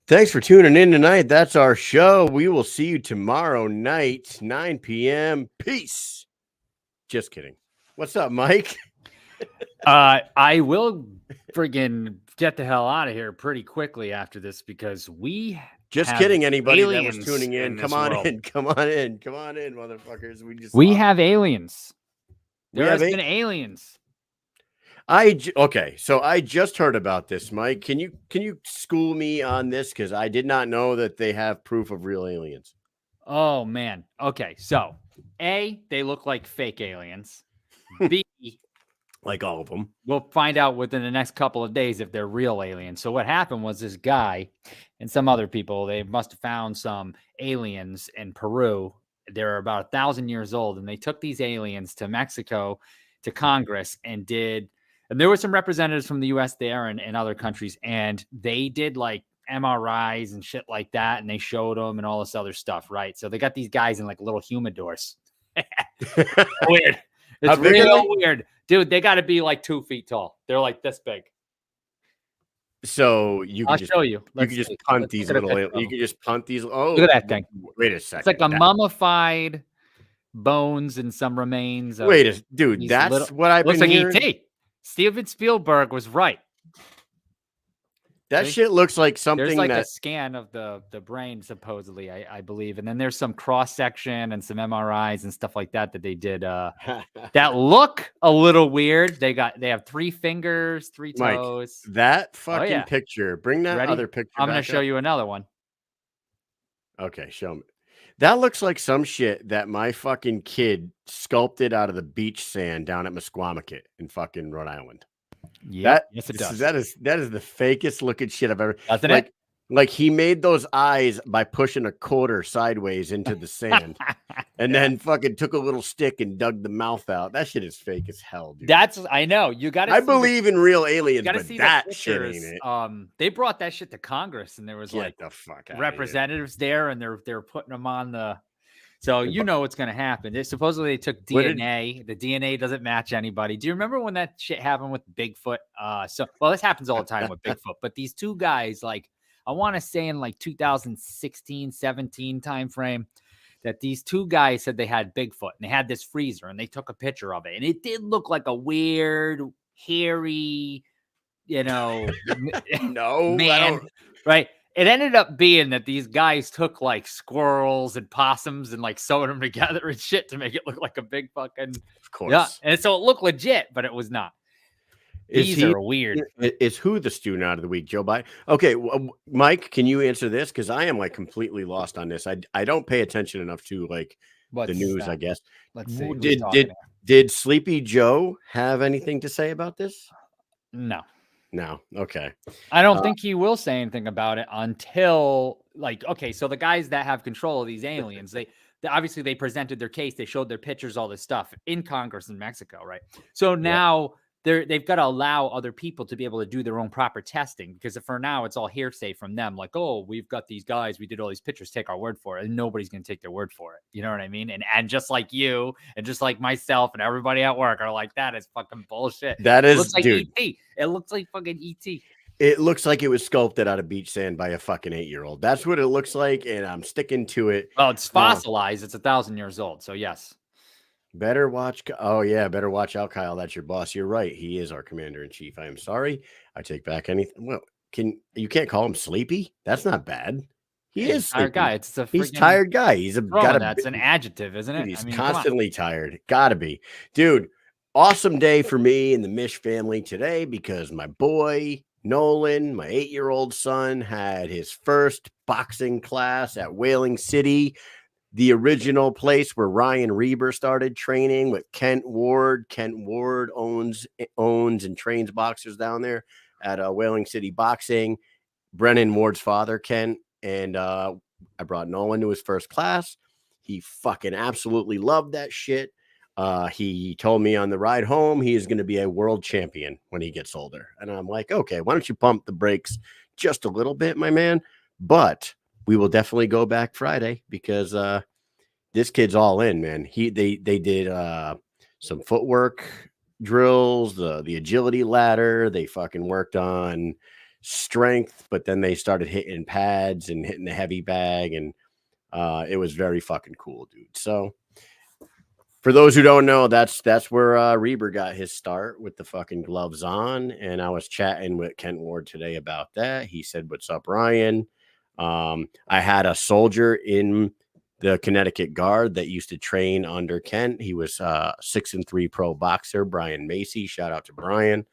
Thanks for tuning in tonight. That's our show. We will see you tomorrow night, 9 p.m. Peace. Just kidding. What's up, Mike? I will friggin' get the hell out of here pretty quickly after this because we Just have kidding, anybody that was aliens tuning in. Come this on world. in. Come on in. Come on in, motherfuckers. We have aliens. We There have has been aliens. Okay, so I just heard about this, Mike. Can you school me on this? Because I did not know that they have proof of real aliens. Oh man. Okay, so A, they look like fake aliens. B, Like all of them. we'll find out within the next couple of days if they're real aliens. So what happened was this guy and some other people, they must have found some aliens in Peru. They're about 1,000 years old, and they took these aliens to Mexico, to Congress, and there were some representatives from the US there and other countries, and they did like MRIs and shit like that, and they showed them and all this other stuff, right? So they got these guys in like little humidors. Weird. It's real weird. Dude, they got to be like 2 feet tall. They're like this big. So I'll show you. You can just punt these little. You can just punt these. Oh, look at that thing. Wait a second. It's like a mummified bones and some remains. Dude, that's what I've been hearing. Looks like ET. Steven Spielberg was right. That shit looks like something. There's like a scan of the brain, supposedly, I believe, and then there's some cross section and some MRIs and stuff like that they did. That look a little weird. They have 3 fingers, 3 toes. Mike, that fucking picture. Bring that other picture. I'm gonna show you another one. Okay, show me. That looks like some shit that my fucking kid sculpted out of the beach sand down at Mesquamaket in fucking Rhode Island. Yeah, yes, it does. That is the fakest looking shit I've ever. Doesn't it? Like he made those eyes by pushing a quarter sideways into the sand, and then fucking took a little stick and dug the mouth out. That shit is fake as hell, dude. I know. You got to. I believe in real aliens, but that shit ain't it. They brought that shit to Congress, and there was like the fuck representatives there, and they're putting them on the. So you know what's going to happen. Supposedly they took DNA. The DNA doesn't match anybody. Do you remember when that shit happened with Bigfoot? This happens all the time with Bigfoot. But these 2 guys, like I want to say in like 2016, 17 timeframe, that these 2 guys said they had Bigfoot and they had this freezer and they took a picture of it. And it did look like a weird, hairy, no, man, right? It ended up being that these guys took like squirrels and possums and like sewed them together and shit to make it look like a big fucking. Of course. Yeah. And so it looked legit, but it was not. These are weird. Is who the student out of the week, Joe Biden? Okay, Mike, can you answer this? Because I am like completely lost on this. I don't pay attention enough to like the news, I guess. Let's see. Did Sleepy Joe have anything to say about this? No. No. Okay. I don't think he will say anything about it until so the guys that have control of these aliens, they obviously they presented their case. They showed their pictures, all this stuff in Congress in Mexico. Right. So now they've got to allow other people to be able to do their own proper testing, because for now it's all hearsay from them. Like, oh, we've got these guys, we did all these pictures, take our word for it. And nobody's going to take their word for it. You know what I mean? And just like you and just like myself and everybody at work are like, that is fucking bullshit. That is, it looks like dude. ET. It looks like fucking ET. It looks like it was sculpted out of beach sand by a fucking 8-year-old. That's what it looks like. And I'm sticking to it. Well, it's fossilized. It's 1,000 years old. So yes. Better watch. Oh, yeah. Better watch out, Kyle. That's your boss. You're right. He is our commander in chief. I am sorry. I take back anything. Well, you can't call him sleepy. That's not bad. He's a tired guy. He's tired guy. That's an adjective, isn't it? He's constantly tired. Gotta be. Dude, awesome day for me and the Mish family today because my boy Nolan, my 8-year-old son, had his first boxing class at Whaling City, the original place where Ryan Reber started training with Kent Ward. Kent Ward owns and trains boxers down there at Whaling City Boxing. Brennan Ward's father, Kent, and I brought Nolan to his first class. He fucking absolutely loved that shit. He told me on the ride home he is going to be a world champion when he gets older. And I'm like, okay, why don't you pump the brakes just a little bit, my man? But we will definitely go back Friday because this kid's all in, man. They did some footwork drills, the agility ladder. They fucking worked on strength, but then they started hitting pads and hitting the heavy bag, and it was very fucking cool, dude. So for those who don't know, that's where Reber got his start, with the fucking gloves on. And I was chatting with Kent Ward today about that. He said, "What's up, Ryan?" I had a soldier in the Connecticut Guard that used to train under Kent. He was 6-3 pro boxer, Brian Macy. Shout out to Brian.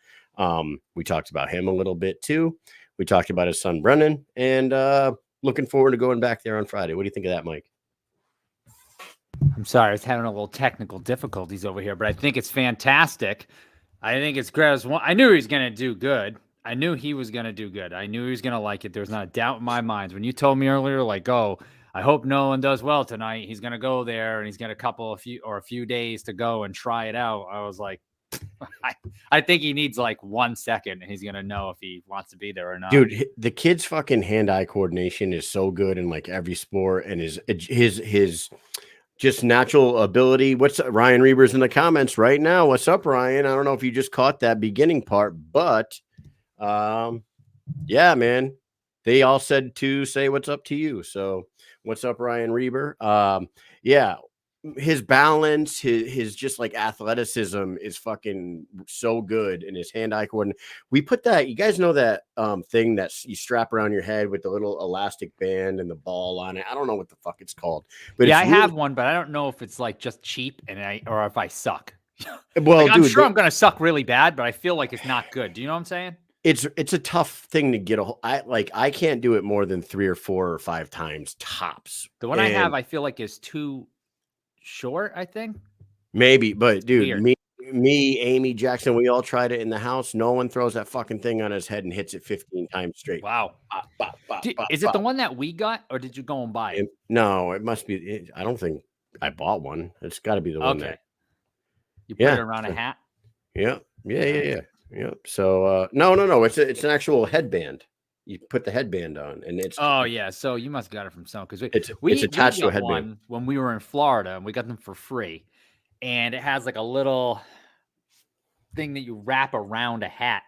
We talked about him a little bit too. We talked about his son Brennan, and looking forward to going back there on Friday. What do you think of that, Mike? I'm sorry, I was having a little technical difficulties over here, but I think it's fantastic. I think it's great. I knew he was going to do good. I knew he was going to do good. I knew he was going to like it. There was not a doubt in my mind. When you told me earlier, like, oh, I hope Nolan does well tonight. He's going to go there and he's got a few days to go and try it out. I was like, I think he needs like 1 second and he's going to know if he wants to be there or not. Dude, the kid's fucking hand-eye coordination is so good in like every sport, and his just natural ability. What's up? Ryan Reber's in the comments right now. What's up, Ryan? I don't know if you just caught that beginning part, but yeah, man, they all said to say what's up to you. So what's up, Ryan Reber? Yeah, his balance, his just like athleticism is fucking so good, and his hand-eye coordination. We put that, you guys know that thing that you strap around your head with the little elastic band and the ball on it. I don't know what the fuck it's called, but yeah, it's I have one, but I don't know if it's like just cheap or if I suck. Well, like, I'm sure I'm gonna suck really bad, but I feel like it's not good. Do you know what I'm saying? It's a tough thing to get I can't do it more than 3 or 4 or 5 times tops. The one I have, I feel like is too short, I think. Maybe, but dude, Weird. me, Amy, Jackson, we all tried it in the house. No one throws that fucking thing on his head and hits it 15 times straight. Wow. Bop, bop, bop, is it the one that we got, or did you go and buy it? No, it must be. I don't think I bought one. It's got to be the one that you put it around a hat. Yeah. So no. It's an actual headband. You put the headband on, and it's yeah. So you must have got it from someone, because it's attached to a headband. When we were in Florida, and we got them for free, and it has like a little thing that you wrap around a hat,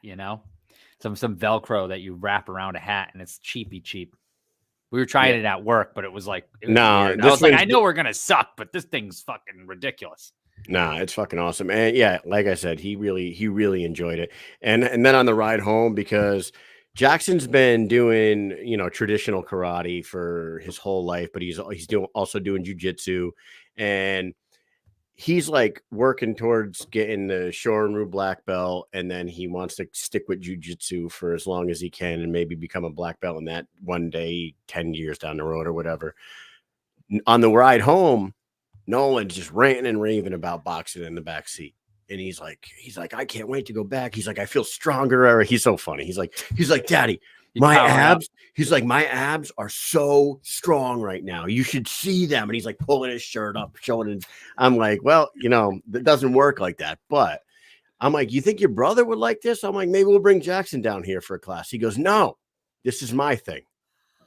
some Velcro that you wrap around a hat, and it's cheap. We were trying it at work, but it was like, I was like, I know we're gonna suck, but this thing's fucking ridiculous. Nah, it's fucking awesome. And yeah, like I said, he really enjoyed it. And then on the ride home, because Jackson's been doing, traditional karate for his whole life, but he's also doing jujitsu, and he's like working towards getting the Shorin-ryu black belt, and then he wants to stick with jujitsu for as long as he can and maybe become a black belt in that one day, 10 years down the road or whatever. On the ride home, Nolan's just ranting and raving about boxing in the back seat. And he's like, I can't wait to go back. He's like, I feel stronger. He's so funny. He's like, Daddy, my abs are so strong right now. You should see them. And he's like pulling his shirt up, showing it. I'm like, well, that doesn't work like that. But I'm like, you think your brother would like this? I'm like, maybe we'll bring Jackson down here for a class. He goes, no, this is my thing.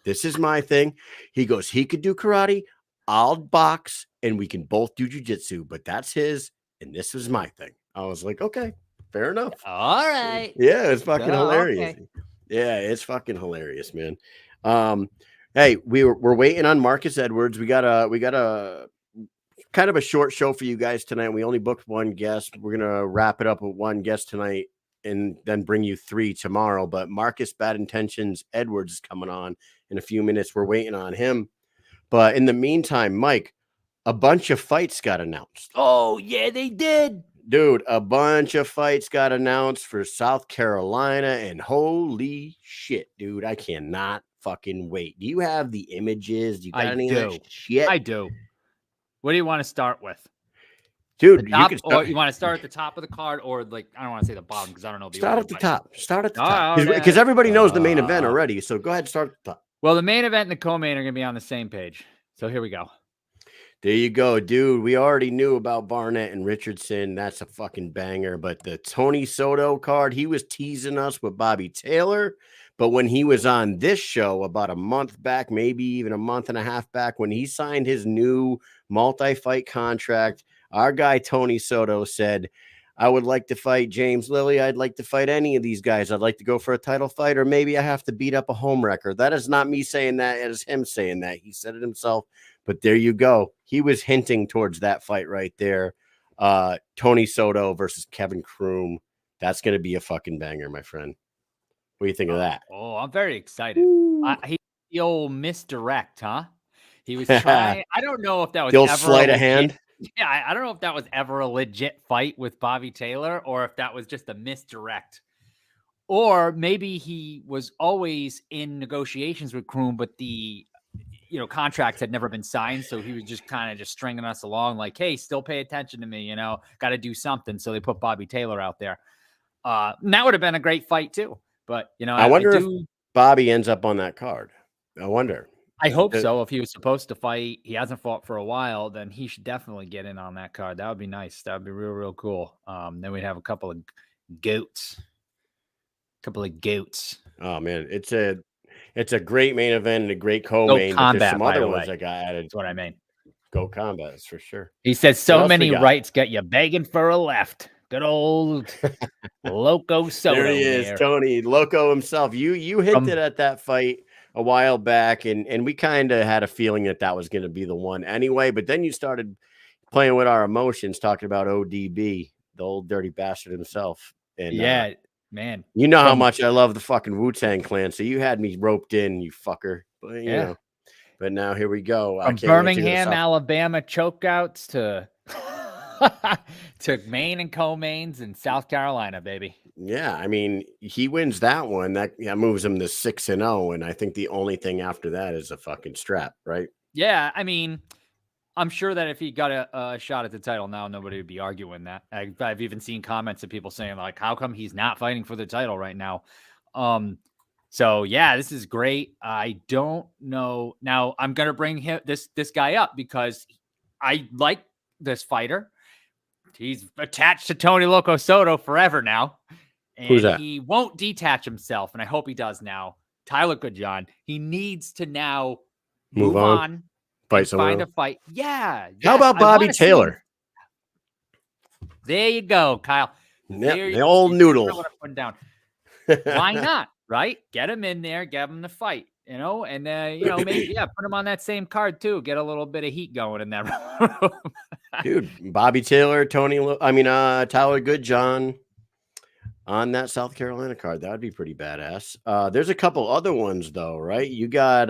He goes, he could do karate, I'll box, and we can both do jujitsu, but that's his, and this is my thing. I was like, okay, fair enough. All right. Yeah, it's fucking hilarious. Okay. Yeah, it's fucking hilarious, man. Hey, we're waiting on Marcus Edwards. We got a kind of a short show for you guys tonight. We only booked one guest. We're gonna wrap it up with one guest tonight and then bring you 3 tomorrow. But Marcus Bad Intentions Edwards is coming on in a few minutes. We're waiting on him. But in the meantime, Mike, a bunch of fights got announced. Oh, yeah, they did. Dude, a bunch of fights got announced for South Carolina, and holy shit, dude, I cannot fucking wait. Do you have the images? Do you got any of that shit? I do. What do you want to start with? Dude, you want to start at the top of the card, or like, I don't want to say the bottom because I don't know. Start at the top. Because everybody knows the main event already. So go ahead and start at the top. Well, the main event and the co-main are going to be on the same page. So here we go. There you go, dude. We already knew about Barnett and Richardson. That's a fucking banger. But the Tony Soto card, he was teasing us with Bobby Taylor. But when he was on this show about a month back, maybe even a month and a half back, when he signed his new multi-fight contract, our guy Tony Soto said, I would like to fight James Lilly. I'd like to fight any of these guys. I'd like to go for a title fight, or maybe I have to beat up a home wrecker. That is not me saying that. It is him saying that. He said it himself. But there you go. He was hinting towards that fight right there. Tony Soto versus Kevin Kroom. That's going to be a fucking banger, my friend. What do you think of that? Oh, I'm very excited. He the old misdirect, huh? He was trying. I don't know if that was The old ever sleight a of hand. Yeah, I don't know if that was ever a legit fight with Bobby Taylor or if that was just a misdirect. Or maybe he was always in negotiations with Kroom, but the contracts had never been signed, so he was just kind of just stringing us along, like, hey, still pay attention to me, got to do something. So they put Bobby Taylor out there. And that would have been a great fight too. But I wonder if Bobby ends up on that card. I wonder. I hope so. If he was supposed to fight, he hasn't fought for a while, then he should definitely get in on that card. That would be nice. That would be real, real cool. Then we'd have a couple of goats. Oh man, it's a great main event and a great co-main. But there's some other ones that got added. That's what I mean. Go Combat, that's for sure. He says so many rights got you begging for a left. Good old Loco Soto. There he is, Tony Loco himself. You hinted at that fight a while back, and we kind of had a feeling that was going to be the one anyway. But then you started playing with our emotions, talking about ODB, the old dirty bastard himself. And yeah, man, you know how much I love the fucking Wu-Tang Clan, so you had me roped in, you fucker. But you know. But now here we go. From Birmingham, Alabama chokeouts to main and co-mains in South Carolina, baby. Yeah, I mean, he wins that one. That moves him to 6-0, and I think the only thing after that is a fucking strap, right? Yeah, I mean, I'm sure that if he got a shot at the title now, nobody would be arguing that. I've even seen comments of people saying, like, how come he's not fighting for the title right now? So yeah, this is great. I don't know. Now I'm gonna bring this guy up because I like this fighter. He's attached to Tony Loco Soto forever now, and who's that? He won't detach himself, and I hope he does now. Tyler Goodjohn. He needs to now move on, find a fight. Yeah. How about Bobby Taylor? There you go, Kyle. The old noodle. Down. Why not? Right? Get him in there, get him to fight, and maybe put him on that same card too. Get a little bit of heat going in that room. Dude, Bobby Taylor, Tyler Goodjohn on that South Carolina card. That would be pretty badass. There's a couple other ones though, right? You got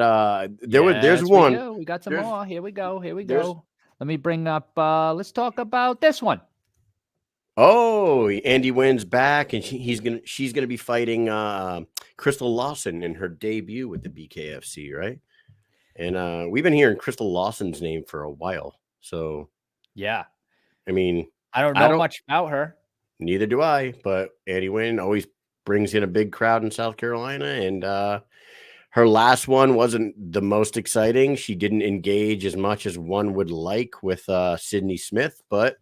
there's one. We got some more. Here we go. Let me bring up let's talk about this one. Oh, Andy Wynn's back, and she's gonna be fighting Crystal Lawson in her debut with the BKFC, right? And we've been hearing Crystal Lawson's name for a while. So yeah, I mean, I don't know much about her. Neither do I, but Andy Wynn always brings in a big crowd in South Carolina, and her last one wasn't the most exciting. She didn't engage as much as one would like with Sydney Smith, but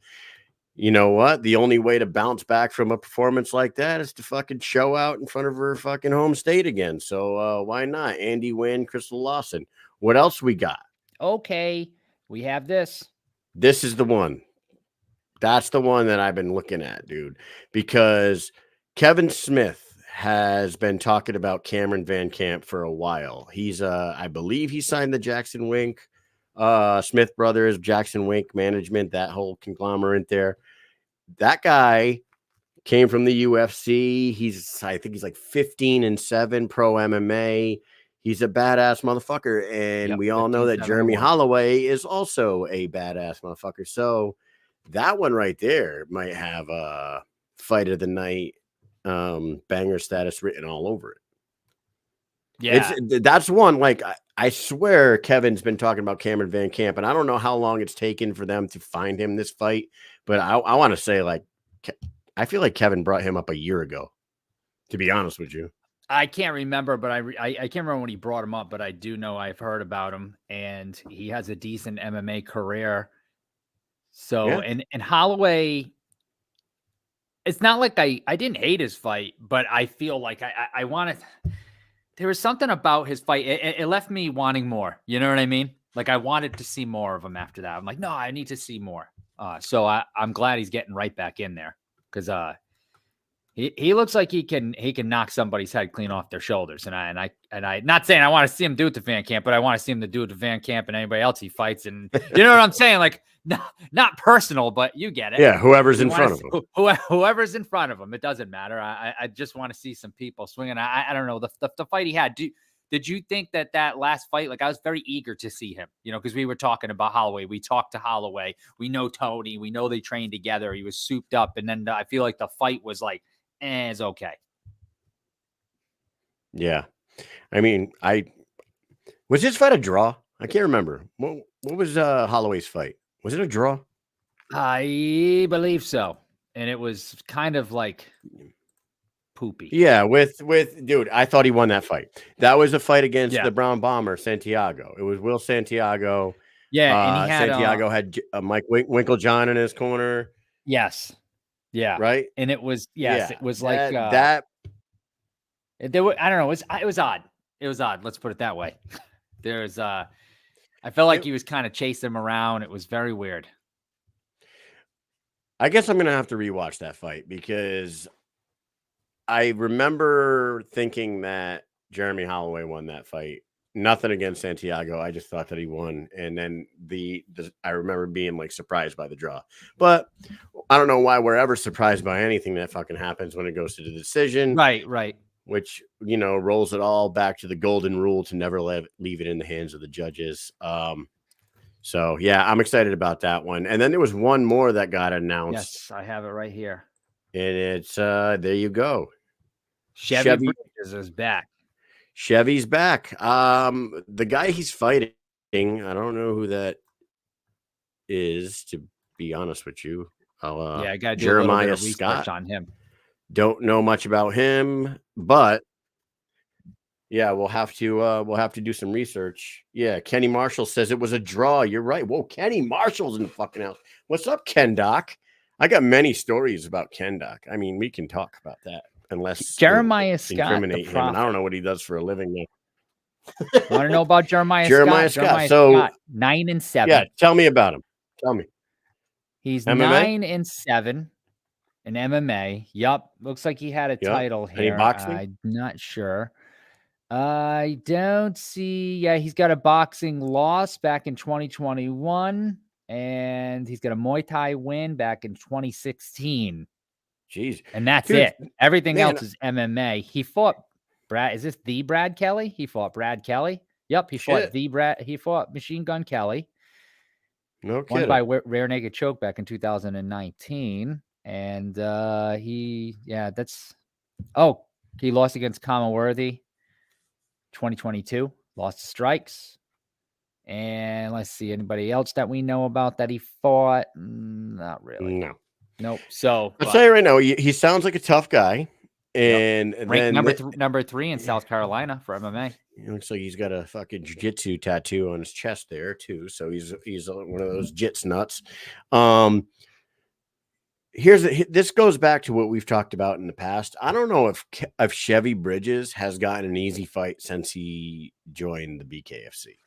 you know what? The only way to bounce back from a performance like that is to fucking show out in front of her fucking home state again. So why not? Andy Wynn, Crystal Lawson. What else we got? Okay, we have this. This is the one. That's the one that I've been looking at, dude, because Kevin Smith has been talking about Cameron Van Camp for a while. He's I believe he signed the Jackson Wink Smith Brothers, Jackson Wink Management, that whole conglomerate there. That guy came from the UFC. I think he's like 15-7 pro MMA. He's a badass motherfucker. And we all know that Jeremy Holloway is also a badass motherfucker. So that one right there might have a fight of the night banger status written all over it. Yeah, that's one. Like I swear Kevin's been talking about Cameron Van Camp, and I don't know how long it's taken for them to find him this fight, but I want to say, like, I feel like Kevin brought him up a year ago, to be honest with you. I can't remember, but I can't remember when he brought him up, but I do know I've heard about him, and he has a decent MMA career. So, and Holloway, it's not like I didn't hate his fight, but I feel like I wanted. There was something about his fight. It left me wanting more. You know what I mean? Like I wanted to see more of him after that. I'm like, no, I need to see more. So I'm glad he's getting right back in there. because he looks like he can knock somebody's head clean off their shoulders. And I not saying I want to see him do it to Van Camp, but I want to see him to do it to Van Camp and anybody else he fights. And you know what I'm saying? Like not personal, but you get it. Yeah, whoever's in front of him. Whoever's in front of him, it doesn't matter. I just want to see some people swinging. I don't know the fight he had. Did you think that last fight, like I was very eager to see him, you know, because we were talking about Holloway. We talked to Holloway. We know Tony. We know they trained together. He was souped up. And then I feel like the fight was like, it's okay. Yeah. I mean, was this fight a draw? I can't remember. What was Holloway's fight? Was it a draw? I believe so. And it was kind of like poopy. Yeah, with dude, I thought he won that fight. That was a fight against the Brown Bomber, Santiago. It was Will Santiago. Yeah, and he had Santiago had Mike Winklejohn in his corner. Yes. Yeah. Right. And it was it was like that. There were, I don't know. It was odd. It was odd. Let's put it that way. There's I felt like he was kind of chasing him around. It was very weird. I guess I'm gonna have to rewatch that fight because I remember thinking that Jeremy Holloway won that fight. Nothing against Santiago. I just thought that he won. And then I remember being like surprised by the draw. But I don't know why we're ever surprised by anything that fucking happens when it goes to the decision. Right. Which, you know, rolls it all back to the golden rule to never leave it in the hands of the judges. So, yeah, I'm excited about that one. And then there was one more that got announced. Yes, I have it right here. And it's, there you go. Chevy Bridges is back. Chevy's back. The guy he's fighting, I don't know who that is, to be honest with you. I got to do Jeremiah a little bit of Scott research on him. Don't know much about him, but yeah, we'll have to do some research. Yeah, Kenny Marshall says it was a draw. You're right. Whoa, Kenny Marshall's in the fucking house. What's up, Ken Doc? I got many stories about Ken Doc. I mean, we can talk about that unless Jeremiah Scott incriminate him. And I don't know what he does for a living now. Want to know about Jeremiah Scott? Jeremiah Scott, 9-7. Yeah, tell me about him. Tell me. He's MMA? 9-7 in MMA. Yup. Looks like he had a title here. Any boxing? I'm not sure. I don't see. Yeah, he's got a boxing loss back in 2021, and he's got a Muay Thai win back in 2016. Jeez. And that's it. Everything else is MMA. He fought Brad. Is this the Brad Kelly? He fought Brad Kelly. Yep. He fought Machine Gun Kelly. No kidding. Won by Rare Naked Choke back in 2019. And he lost against Kama Worthy 2022. Lost to Strikes. And let's see, anybody else that we know about that he fought? Not really. No. Nope. So I'll tell you right now, he sounds like a tough guy. And ranked number 3 in South Carolina for MMA. It looks like he's got a fucking jiu-jitsu tattoo on his chest there too. So he's one of those jits nuts. This goes back to what we've talked about in the past. I don't know if Chevy Bridges has gotten an easy fight since he joined the BKFC.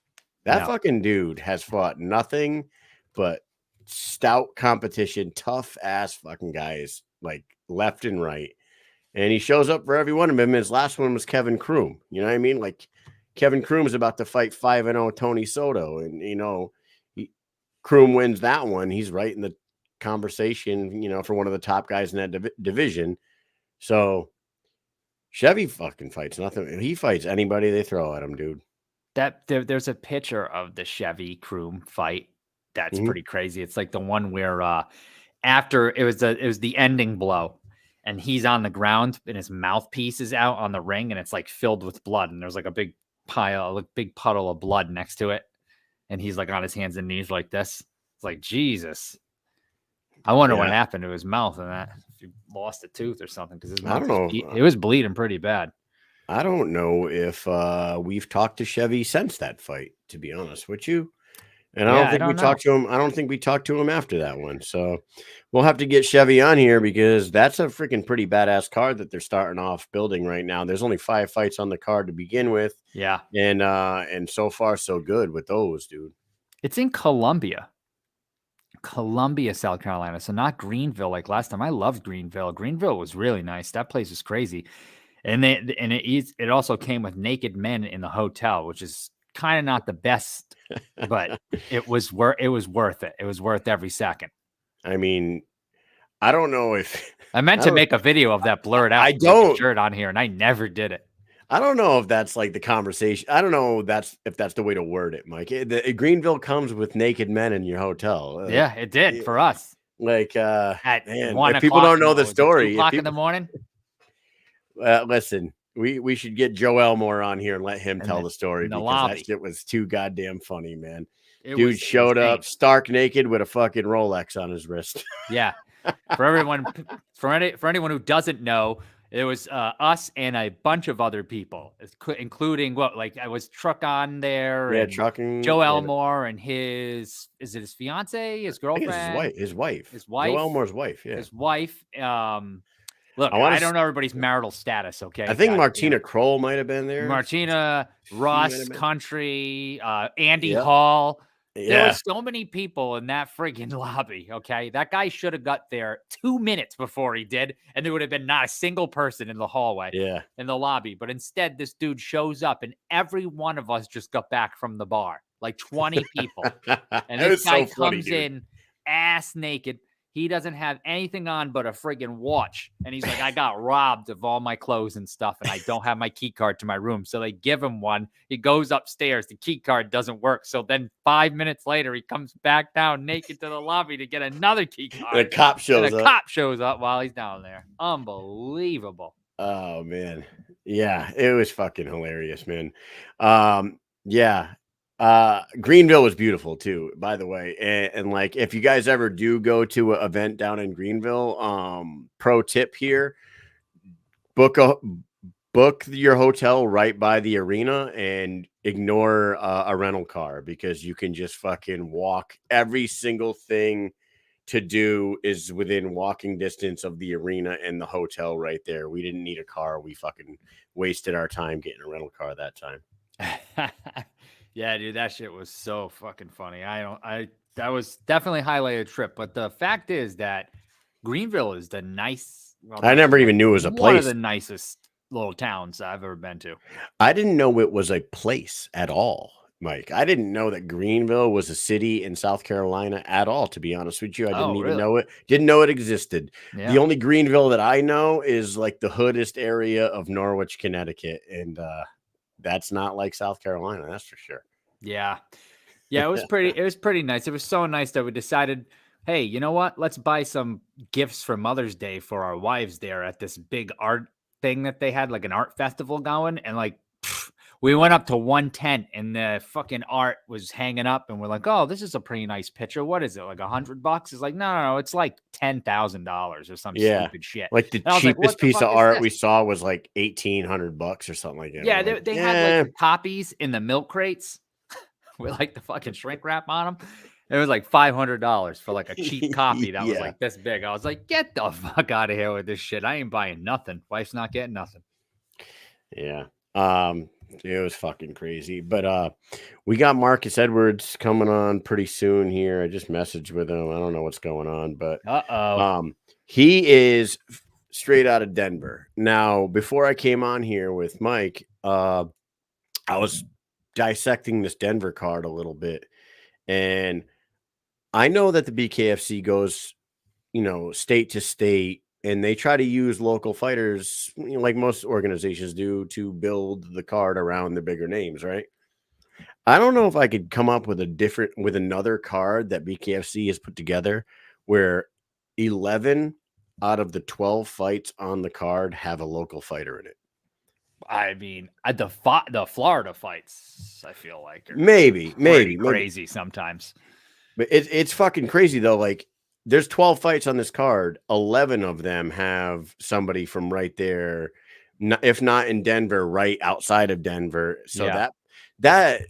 That fucking dude has fought nothing but stout competition, tough ass fucking guys, like left and right. And he shows up for every one of them. His last one was Kevin Kroom. You know what I mean? Like Kevin Kroom is about to fight 5-0 Tony Soto. And, you know, Kroom wins that one. He's right in the conversation, you know, for one of the top guys in that division. So Chevy fucking fights nothing. He fights anybody they throw at him, dude. There's a picture of the Chevy Kroom fight. That's pretty crazy. It's like the one where after it was the ending blow. And he's on the ground and his mouthpiece is out on the ring and it's like filled with blood. And there's like a big puddle of blood next to it. And he's like on his hands and knees like this. It's like, Jesus. I wonder what happened to his mouth and that. If he lost a tooth or something. Because his mouth it was bleeding pretty bad. I don't know if we've talked to Chevy since that fight, to be honest with you. And I don't think we talked to him. I don't think we talked to him after that one. So we'll have to get Chevy on here because that's a freaking pretty badass card that they're starting off building right now. There's only 5 fights on the card to begin with. Yeah. And so far so good with those, dude. It's in Colombia. Columbia, South Carolina. So not Greenville like last time. I loved Greenville. Greenville was really nice. That place was crazy. And it also came with naked men in the hotel, which is kind of not the best, but it was worth it. It was worth every second. I mean, I don't know if I meant to make a video of that blurred out I don't shirt on here, and I never did it. I don't know if that's like the conversation. I don't know if that's the way to word it, Mike. Greenville comes with naked men in your hotel. Yeah, it did for us. Like, At man, 1 if people don't know the o'clock, story, 2 o'clock in the morning. Listen, we should get Joe Elmore on here and let him tell the story because lobby. that shit was too goddamn funny, man. It Dude was showed insane. up stark naked with a fucking Rolex on his wrist. Yeah. For everyone, for anyone who doesn't know, it was us and a bunch of other people, including I was Truck on there, Yeah, and trucking. Joe Elmore and his fiance, his girlfriend, his wife, Joe Elmore's wife. Yeah, his wife. Look, I don't know everybody's marital status. Okay, I think Martina Kroll might have been there. Martina, Ross, Country, Andy Hall. There were so many people in that friggin' lobby, okay? That guy should have got there 2 minutes before he did, and there would have been not a single person in the hallway, in the lobby. But instead, this dude shows up, and every one of us just got back from the bar, like 20 people. And this guy comes in ass naked. He doesn't have anything on but a friggin' watch. And he's like, I got robbed of all my clothes and stuff, and I don't have my key card to my room. So they give him one. He goes upstairs. The key card doesn't work. So then 5 minutes later, he comes back down naked to the lobby to get another key card. And a cop shows up while he's down there. Unbelievable. Oh, man. Yeah, it was fucking hilarious, man. Yeah. Greenville was beautiful too, by the way. And like, if you guys ever do go to an event down in Greenville, pro tip here, book your hotel right by the arena and ignore a rental car, because you can just fucking walk. Every single thing to do is within walking distance of the arena and the hotel right there. We didn't need a car. We fucking wasted our time getting a rental car that time. Yeah, dude, that shit was so fucking funny. That was definitely a highlighted trip. But the fact is that Greenville is I never even knew it was a place. One of the nicest little towns I've ever been to. I didn't know it was a place at all, Mike. I didn't know that Greenville was a city in South Carolina at all, to be honest with you. I didn't even know it. Didn't know it existed. Yeah. The only Greenville that I know is like the hoodest area of Norwich, Connecticut. And, that's not like South Carolina, that's for sure. Yeah. Yeah, it was pretty nice. It was so nice that we decided, hey, you know what? Let's buy some gifts for Mother's Day for our wives there at this big art thing that they had, like an art festival going. And like, we went up to 110 and the fucking art was hanging up, and we're like, oh, this is a pretty nice picture. What is it? Like $100? It's like, no, it's like $10,000 or some stupid shit. Like the cheapest piece of art we saw was like $1,800 or something like that. Yeah, they had like the copies in the milk crates with like the fucking shrink wrap on them. It was like $500 for like a cheap copy that was like this big. I was like, get the fuck out of here with this shit. I ain't buying nothing. Wife's not getting nothing. Yeah. It was fucking crazy. But we got Marcus Edwards coming on pretty soon here. I just messaged with him. I don't know what's going on, but he is straight out of Denver. Now, before I came on here with Mike, I was dissecting this Denver card a little bit, and I know that the BKFC goes, state to state, and they try to use local fighters, like most organizations do, to build the card around the bigger names, right? I don't know if I could come up with another card that BKFC has put together where 11 out of the 12 fights on the card have a local fighter in it. I mean, the Florida fights, I feel like maybe crazy sometimes. But it's fucking crazy though. Like, there's 12 fights on this card. 11 of them have somebody from right there, if not in Denver, right outside of Denver. So that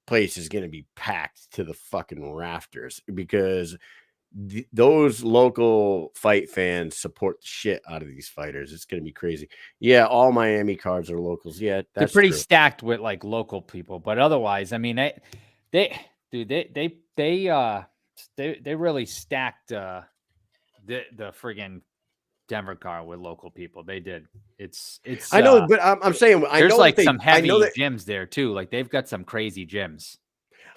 place is going to be packed to the fucking rafters, because those local fight fans support the shit out of these fighters. It's going to be crazy. Yeah, all Miami cards are locals. Yeah, they're pretty stacked with like local people, but otherwise, I mean, they they really stacked the friggin' Denver card with local people. They did. It's I know, but I'm saying I there's know that like some I heavy know that gyms there too. Like they've got some crazy gyms.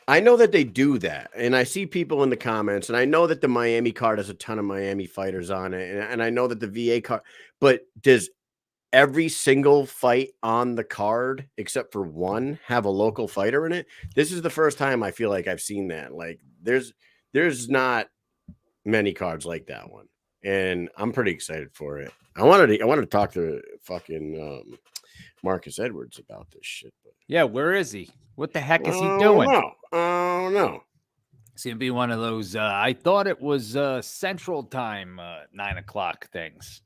I know that they do that, and I see people in the comments, and I know that the Miami card has a ton of Miami fighters on it, and I know that the VA card, but does every single fight on the card except for one have a local fighter in it? This is the first time I feel like I've seen that. Like there's not many cards like that one, and I'm pretty excited for it. I wanted to talk to fucking Marcus Edwards about this shit, but Yeah, where is he? What the heck is he I doing? don't know. It's gonna be one of those. I thought it was Central Time, 9 o'clock things.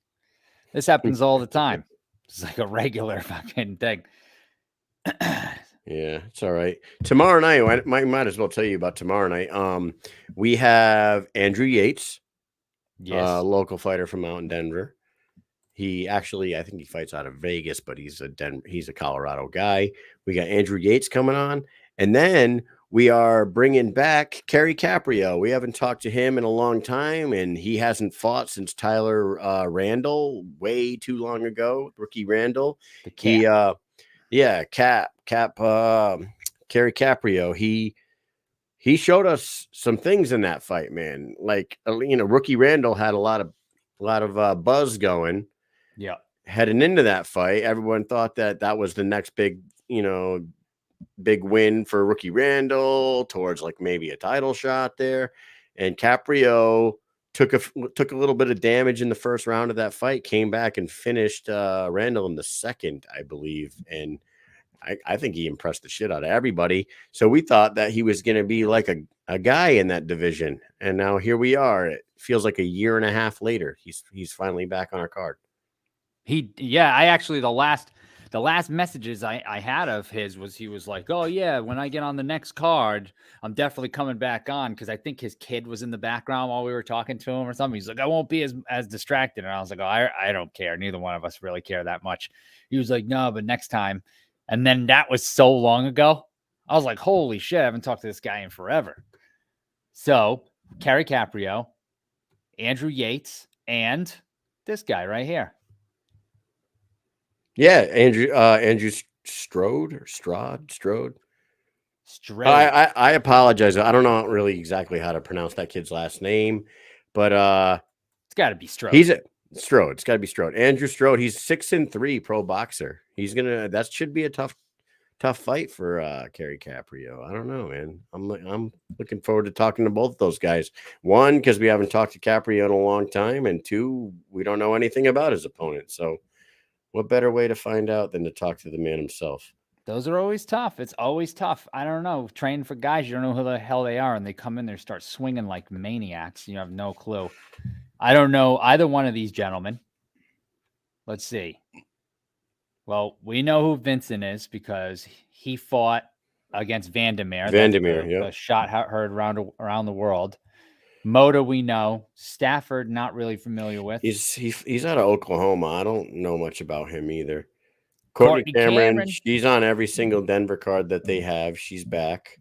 This happens all the time. It's like a regular fucking thing. Yeah, it's all right. Tomorrow night, I might as well tell you about tomorrow night. We have Andrew Yates, Yes. local fighter from out in Denver. He actually, I think he fights out of Vegas, but he's a Colorado guy. We got Andrew Yates coming on, and then we are bringing back Kerry Caprio. We haven't talked to him in a long time, and he hasn't fought since Tyler Randall way too long ago. Rookie Randall. The Cap. Kerry Caprio. He showed us some things in that fight, man. Like Rookie Randall had a lot of buzz going. Yeah. Heading into that fight, everyone thought that was the next big win for Rookie Randall towards like maybe a title shot there. And Caprio took a little bit of damage in the first round of that fight, came back and finished Randall in the second, I believe. And I think he impressed the shit out of everybody. So we thought that he was going to be like a guy in that division. And now here we are. It feels like a year and a half later. He's finally back on our card. I actually, the last messages I had of his was he was like, oh yeah, when I get on the next card, I'm definitely coming back on. Cause I think his kid was in the background while we were talking to him or something. He's like, I won't be as distracted. And I was like, oh, I don't care. Neither one of us really care that much. He was like, no, but next time. And then that was so long ago. I was like, holy shit, I haven't talked to this guy in forever. So Kerry Caprio, Andrew Yates, and this guy right here. Yeah, Andrew Strode. I apologize. I don't know really exactly how to pronounce that kid's last name, but it's got to be Strode. Strode. It's got to be Strode. Andrew Strode. He's 6-3 pro boxer. That should be a tough fight for Kerry Caprio. I don't know, man. I'm looking forward to talking to both of those guys. One, because we haven't talked to Caprio in a long time, and two, we don't know anything about his opponent. So what better way to find out than to talk to the man himself? Those are always tough. It's always tough. I don't know. Training for guys, you don't know who the hell they are, and they come in there, start swinging like maniacs. You have no clue. I don't know either one of these gentlemen. Let's see. Well, we know who Vincent is because he fought against Vandermeer. Yeah. The shot heard around the world. Moda, we know. Stafford, not really familiar with. He's out of Oklahoma. I don't know much about him either. Courtney Cameron, she's on every single Denver card that they have. She's back.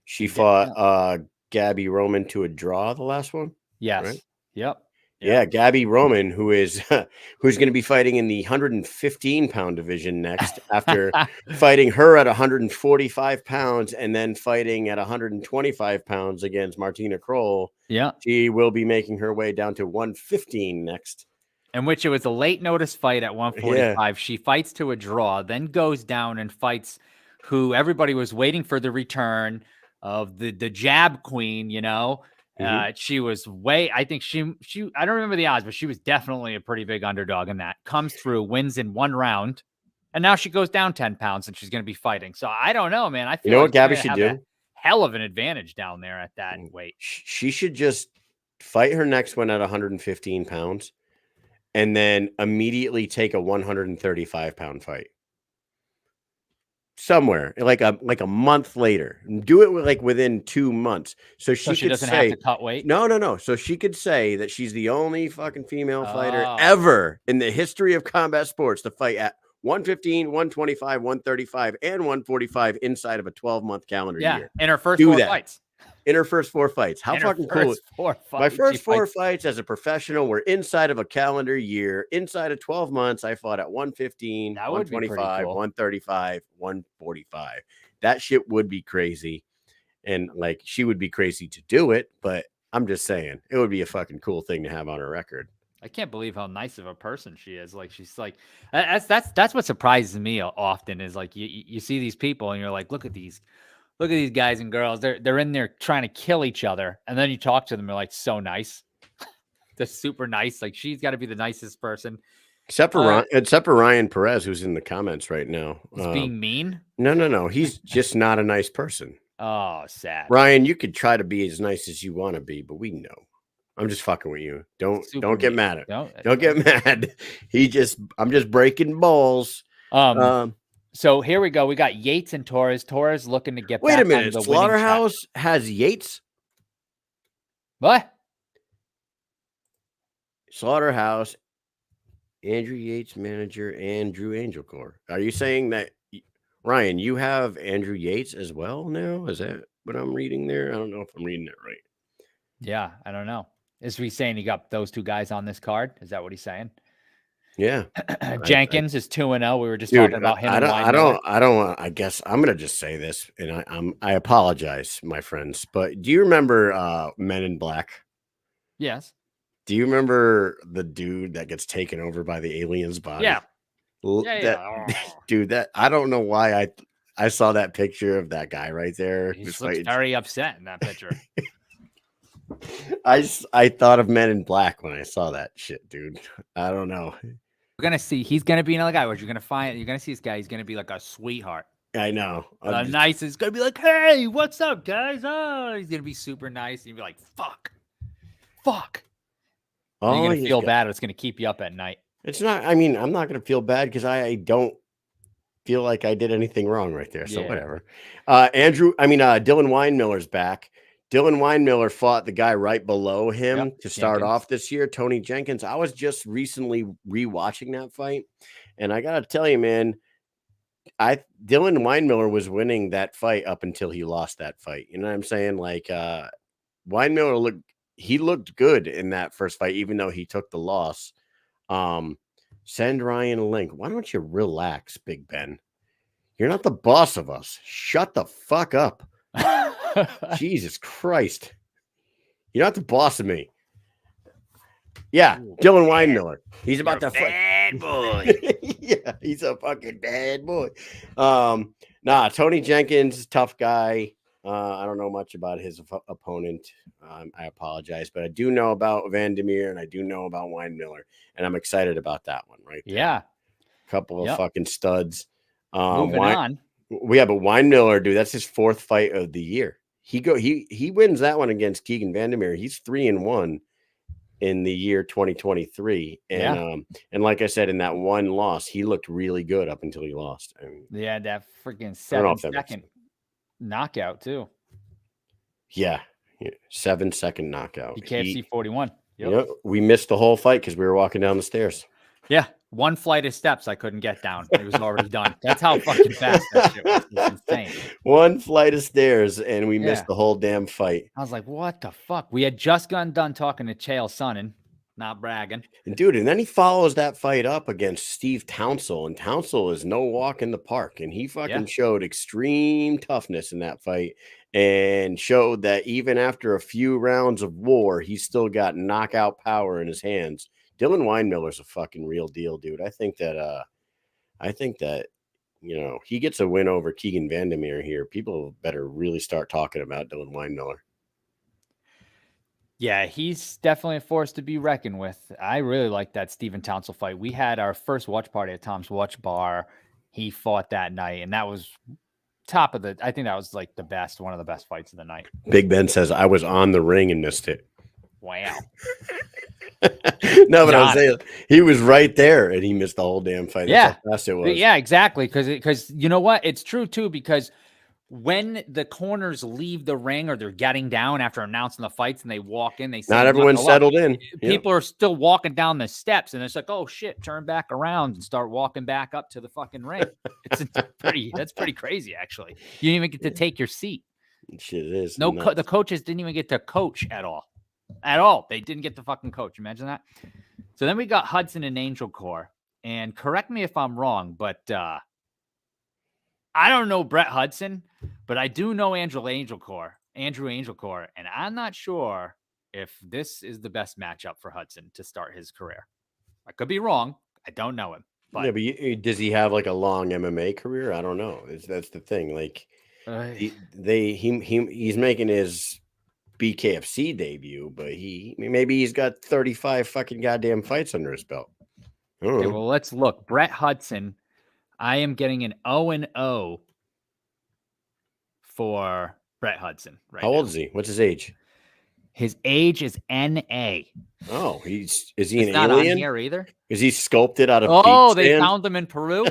She fought Gabby Roman to a draw, the last one. Yes. Right? Yep. Yeah, Gabby Roman, who's going to be fighting in the 115-pound division next after fighting her at 145 pounds and then fighting at 125 pounds against Martina Kroll. Yeah. She will be making her way down to 115 next. In which it was a late notice fight at 145. Yeah. She fights to a draw, then goes down and fights who everybody was waiting for the return of the jab queen, She was I think she I don't remember the odds, but she was definitely a pretty big underdog in that. Comes through, wins in one round, and now she goes down 10 pounds and she's going to be fighting. So I don't know, man. I feel what Gabby should do? Hell of an advantage down there at that weight. She should just fight her next one at 115 pounds and then immediately take a 135-pound fight. Somewhere like a month later, do it within 2 months. So she doesn't have to cut weight. No. So she could say that she's the only fucking female fighter ever in the history of combat sports to fight at 115, 125, 135, and 145 inside of a 12-month calendar year. In her first 4 fights. in her first 4 fights. How In her fucking cool. first 4 My fights, she first 4 fights. fights as a professional were inside of a calendar year. Inside of 12 months, I fought at 115, That would be pretty 125, cool. 135, 145. That shit would be crazy. And like she would be crazy to do it, but I'm just saying it would be a fucking cool thing to have on her record. I can't believe how nice of a person she is. Like she's like that's what surprises me often is like you see these people and you're like, look at these guys and girls. They're in there trying to kill each other, and then you talk to them, they're like so nice. They're super nice. Like she's got to be the nicest person. Except for Ryan Perez, who's in the comments right now. He's being mean. No. He's just not a nice person. Oh, sad. Ryan, you could try to be as nice as you want to be, but we know. I'm just fucking with you. Don't get mad at him. Don't get mad. I'm just breaking balls. So here we go. We got Yates and Torres. Torres looking to get Wait back a minute. on the Slaughterhouse has Yates? What? Slaughterhouse, Andrew Yates, manager, and Drew Angelcore. Are you saying that, Ryan, you have Andrew Yates as well now? Is that what I'm reading there? I don't know if I'm reading it right. Yeah, I don't know. Is he saying he got those 2 guys on this card? Is that what he's saying? Yeah. Jenkins is 2-0. We were just talking about him. I guess I'm gonna just say this, and I apologize, my friends. But do you remember Men in Black? Yes. Do you remember the dude that gets taken over by the alien's body? Yeah. Dude, that I don't know why I saw that picture of that guy right there. He looks very upset in that picture. I thought of Men in Black when I saw that shit, dude. I don't know. We're gonna see. He's gonna be another guy. What you're gonna see this guy. He's gonna be like a sweetheart. I know. Nice. It's gonna be like, hey, what's up, guys? Oh, he's gonna be super nice. You'll be like, fuck. Oh, you're gonna feel bad. It's gonna keep you up at night. It's not. I mean, I'm not gonna feel bad because I don't feel like I did anything wrong right there. So whatever. Dylan Weinmiller's back. Dylan Weinmiller fought the guy right below him to start off this year, Tony Jenkins. I was just recently rewatching that fight, and I gotta tell you, man, Dylan Weinmiller was winning that fight up until he lost that fight. You know what I'm saying? Like Weinmiller looked good in that first fight, even though he took the loss. Send Ryan a link. Why don't you relax, Big Ben? You're not the boss of us. Shut the fuck up. Jesus Christ. You're not the boss of me. Yeah, Dylan Weinmiller. He's about to fight. Bad boy. Yeah, he's a fucking bad boy. Tony Jenkins, tough guy. I don't know much about his opponent. I apologize, but I do know about Vandermeer and I do know about Weinmiller, and I'm excited about that one, right? Yeah. Couple of fucking studs. Moving on. Yeah, but Weinmiller, dude, that's his 4th fight of the year. He wins that one against Keegan Vandermeer. He's 3-1 in the year 2023. And and like I said, in that one loss, he looked really good up until he lost. That freaking 7-second knockout too. Yeah. 7-second knockout. BKFC 41. Yep. We missed the whole fight because we were walking down the stairs. Yeah. 1 flight of steps I couldn't get down. It was already done. That's how fucking fast that shit was. It's insane. 1 flight of stairs and we missed the whole damn fight. I was like, what the fuck? We had just gotten done talking to Chael Sonnen, not bragging. And dude, and then he follows that fight up against Steve Townsell, and Townsell is no walk in the park, and he fucking showed extreme toughness in that fight and showed that even after a few rounds of war, he's still got knockout power in his hands. Dylan Weinmiller's a fucking real deal, dude. I think that he gets a win over Keegan Vandermeer here. People better really start talking about Dylan Weinmiller. Yeah, he's definitely a force to be reckoned with. I really like that Stephen Townsell fight. We had our first watch party at Tom's Watch Bar. He fought that night, and that was I think that was like one of the best fights of the night. Big Ben says, I was on the ring and missed it. Wow. No, but I was saying he was right there and he missed the whole damn fight. Yeah. That's how fast it was. Yeah, exactly. Because you know what? It's true too, because when the corners leave the ring or they're getting down after announcing the fights and they walk in, they say, not everyone's settled in. People are still walking down the steps and it's like, oh shit, turn back around and start walking back up to the fucking ring. That's pretty crazy, actually. You didn't even get to take your seat. Shit, it is. No, the coaches didn't even get to coach at all. At all. They didn't get to fucking coach. Imagine that. So then we got Hudson and Angel Core. And correct me if I'm wrong, but I don't know Brett Hudson, but I do know Andrew Angel Core, and I'm not sure if this is the best matchup for Hudson to start his career. I could be wrong. I don't know him. But yeah, but does he have like a long MMA career? I don't know. That's the thing. Like he's making his BKFC debut, but maybe he's got 35 fucking goddamn fights under his belt. Okay, well, let's look. Brett Hudson, I am getting an 0-0 for Brett Hudson right How now. old is he? What's his age? His age is NA. Oh, is he It's an not alien? on here either. Is he sculpted out of Oh, beach they sand? found him in Peru?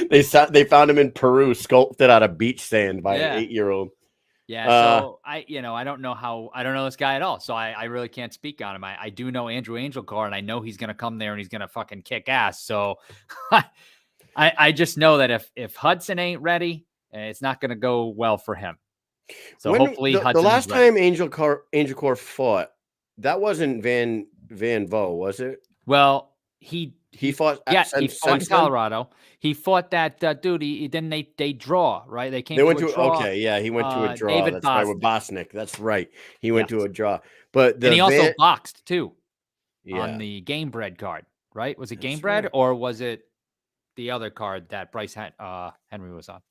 They found him in Peru, sculpted out of beach sand by an 8-year-old. Yeah, so I don't know this guy at all. So I really can't speak on him. I do know Andrew Angel Core, and I know he's gonna come there and he's gonna fucking kick ass. So I just know that if Hudson ain't ready, it's not gonna go well for him. So hopefully the last time Angel Core fought, that wasn't Van Vo, was it? Well, he fought. Yeah, he fought in Colorado. He fought that dude. Then they draw, right? They went to a draw. Okay, yeah, he went to a draw. David That's right, with Bosnick. That's right. He went to a draw. But and he also boxed too. Yeah. On the Game Bread card, right? Was it Game Bread or was it the other card that Bryce Henry was on?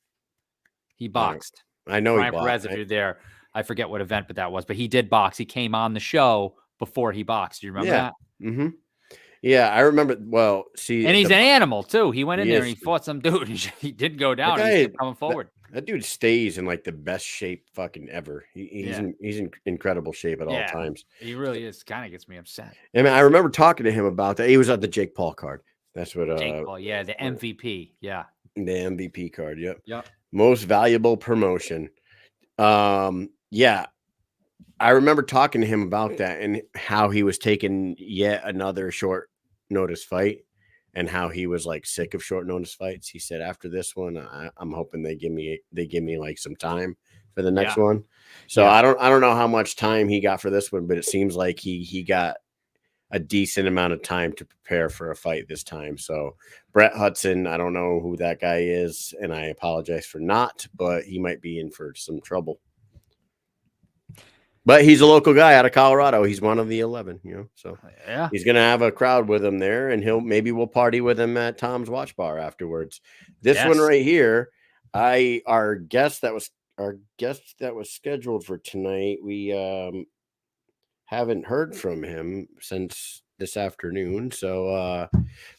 He boxed. I know he boxed. Residue there. I forget what event, but that was. But he did box. He came on the show before he boxed. Do you remember that? Mm-hmm. Yeah, I remember. Well, see, and he's an animal too. He went in there and he fought some dude. He didn't go down. He kept coming forward. That dude stays in like the best shape fucking ever. He's in incredible shape at all times. He really is. Kind of gets me upset. I mean, I remember talking to him about that. He was at the Jake Paul card. That's what Jake Paul, the MVP. Yeah. The MVP card. Yep. Most valuable promotion. Yeah. I remember talking to him about that and how he was taking yet another short notice fight and how he was like sick of short notice fights. He said, after this one, I'm hoping they give me like some time for the next one. So I don't know how much time he got for this one, but it seems like he got a decent amount of time to prepare for a fight this time. So Brett Hudson, I don't know who that guy is, and I apologize for not, but he might be in for some trouble. But he's a local guy out of Colorado. He's one of the 11, so he's going to have a crowd with him there, and we'll party with him at Tom's Watch Bar afterwards. This one right here, our guest that was scheduled for tonight, we haven't heard from him since this afternoon. So,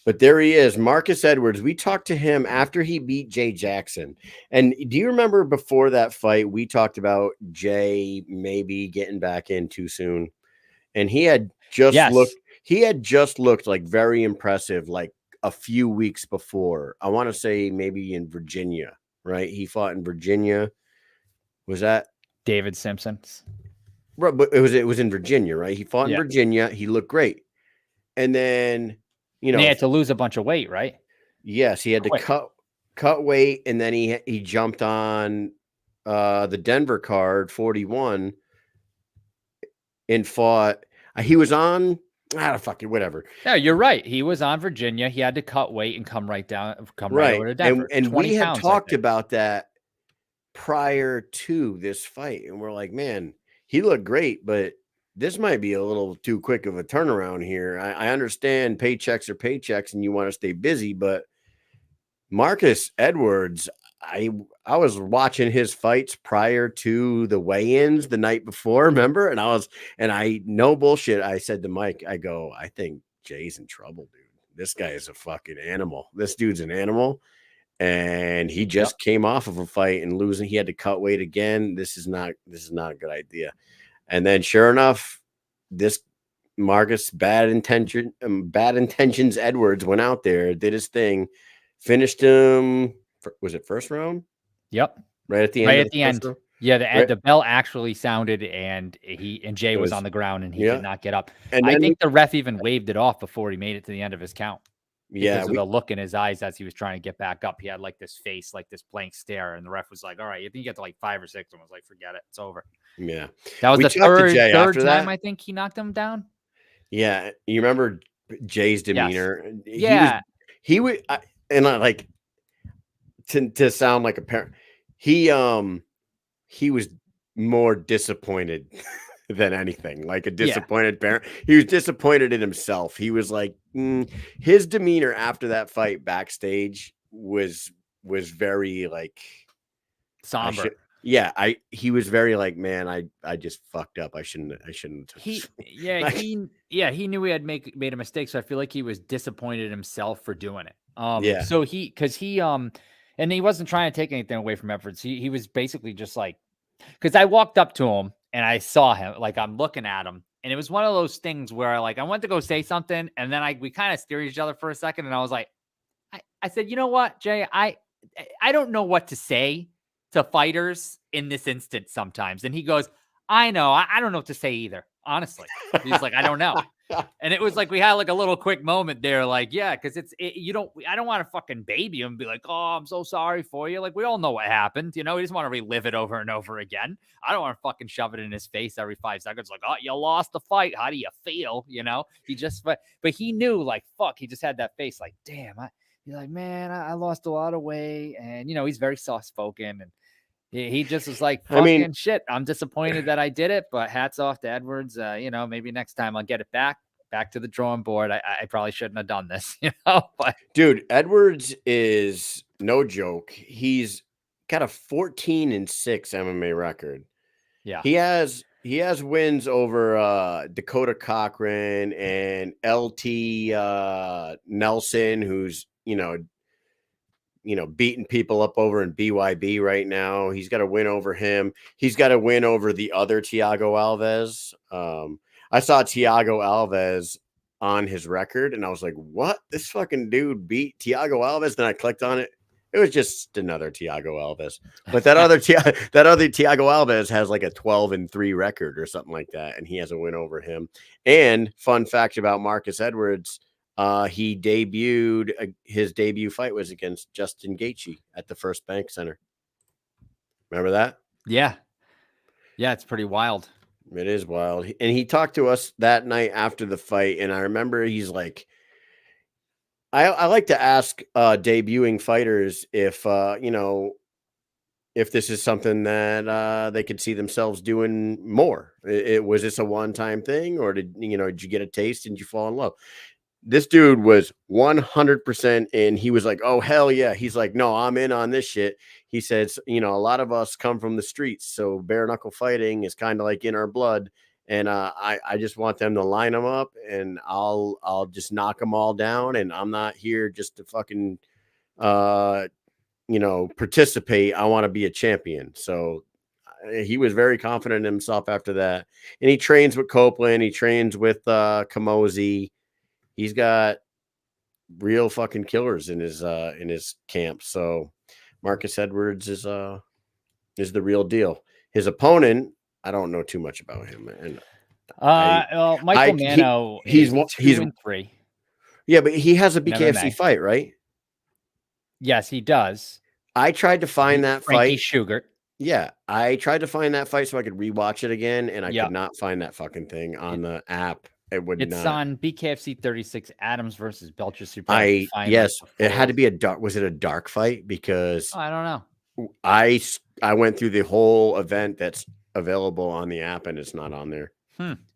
but there he is, Marcus Edwards. We talked to him after he beat Jay Jackson. And do you remember before that fight, we talked about Jay maybe getting back in too soon? And he had just looked like very impressive, like a few weeks before. I want to say maybe in Virginia, right? He fought in Virginia. Was that David Simpson's? Right, but it was in Virginia, right? He fought in Virginia. He looked great. And then, he had to lose a bunch of weight, right? Yes, he had to cut weight, and then he jumped on the Denver card 41 and fought. He was on whatever. No, you're right. He was on Virginia. He had to cut weight and come right over to Denver. And we had talked about that prior to this fight, and we're like, man, he looked great, but this might be a little too quick of a turnaround here. I understand paychecks are paychecks and you want to stay busy, but Marcus Edwards, I was watching his fights prior to the weigh-ins the night before, remember? And I no bullshit. I said to Mike, I think Jay's in trouble, dude. This guy is a fucking animal. This dude's an animal. And he just came off of a fight and losing. He had to cut weight again. This is not a good idea. And then sure enough, this Marcus bad intentions Edwards went out there, did his thing, finished him. Was it first round? Yep. Right at the end. Right at the end. Yeah, the bell actually sounded, and Jay was on the ground, and he did not get up. And I think the ref even waved it off before he made it to the end of his count. Yeah, because of the look in his eyes as he was trying to get back up. He had like this face, like this blank stare, and the ref was like, "All right, I think you get to like 5 or 6," and was like, "Forget it, it's over." yeah. That was We the talked to third Jay third after time that. I think he knocked him down. Yeah, you remember Jay's Yes. demeanor? Yeah. He would, and I like to sound like a parent. He he was more disappointed than anything, like a Yeah. disappointed parent. He was disappointed in himself. He was like, his demeanor after that fight backstage was very like, I should. Somber. Yeah, he was very like, man, I just fucked up. I shouldn't have took this fight." Like, He knew he had made a mistake, so I feel like he was disappointed in himself for doing it. yeah, So and he wasn't trying to take anything away from Edwards. He was basically just like, because I walked up to him and I saw him, like I'm looking at him, and it was one of those things where like I went to go say something, and then we kind of stared at each other for a second, and I was like, I said, you know what, Jay, I don't know what to say to fighters in this instance sometimes. And he goes, I know, I don't know what to say either. Honestly, he's like, I don't know. And it was like we had like a little quick moment there, like, yeah, because I don't want to fucking baby him and be like, oh, I'm so sorry for you. Like, we all know what happened, you know, we just want to relive it over and over again. I don't want to fucking shove it in his face every 5 seconds, like, oh, you lost the fight. How do you feel? You know, but he knew, like, fuck, he just had that face, like, damn, he's like, man, I lost a lot of weight. And, you know, he's very soft spoken. And he just was like, I mean, fucking shit. I'm disappointed that I did it, but hats off to Edwards. You know, maybe next time I'll get it back to the drawing board. I probably shouldn't have done this, you know, but dude, Edwards is no joke. He's got a 14-6 MMA record. yeah. He has wins over Dakota Cochran and LT Nelson, who's beating people up over in BYB right now. He's got a win over him. He's got a win over the other Thiago Alves. I saw Thiago Alves on his record, and I was like, "What? This fucking dude beat Thiago Alves?" Then I clicked on it. It was just another Thiago Alves, but that other Thiago Alves has like a 12-3 record or something like that, and he has a win over him. And fun fact about Marcus Edwards. He debuted his debut fight was against Justin Gaethje at the First Bank Center. Remember that? Yeah. Yeah. It's pretty wild. It is wild. And he talked to us that night after the fight. And I remember he's like, I like to ask debuting fighters if, if this is something that they could see themselves doing more. Was this a one-time thing, or did you get a taste and you fall in love? This dude was 100% in. He was like, oh, hell yeah. He's like, no, I'm in on this shit. He says, a lot of us come from the streets, so bare knuckle fighting is kind of like in our blood. And I just want them to line them up, and I'll just knock them all down. And I'm not here just to fucking, participate. I want to be a champion. So he was very confident in himself after that. And he trains with Copeland. He trains with Kamosi. He's got real fucking killers in his camp. So Marcus Edwards is the real deal. His opponent, I don't know too much about him. And well, Michael Mano he's 2-3. Yeah, but he has a BKFC fight, right? Yes, he does. I tried to find that Frankie fight. Schugert. Yeah, I tried to find that fight so I could rewatch it again, and I could not find that fucking thing on the app. It's on BKFC 36, Adams versus Belcher Super. Yes, it had to be a dark. Was it a dark fight? Because I don't know. I went through the whole event that's available on the app, and it's not on there.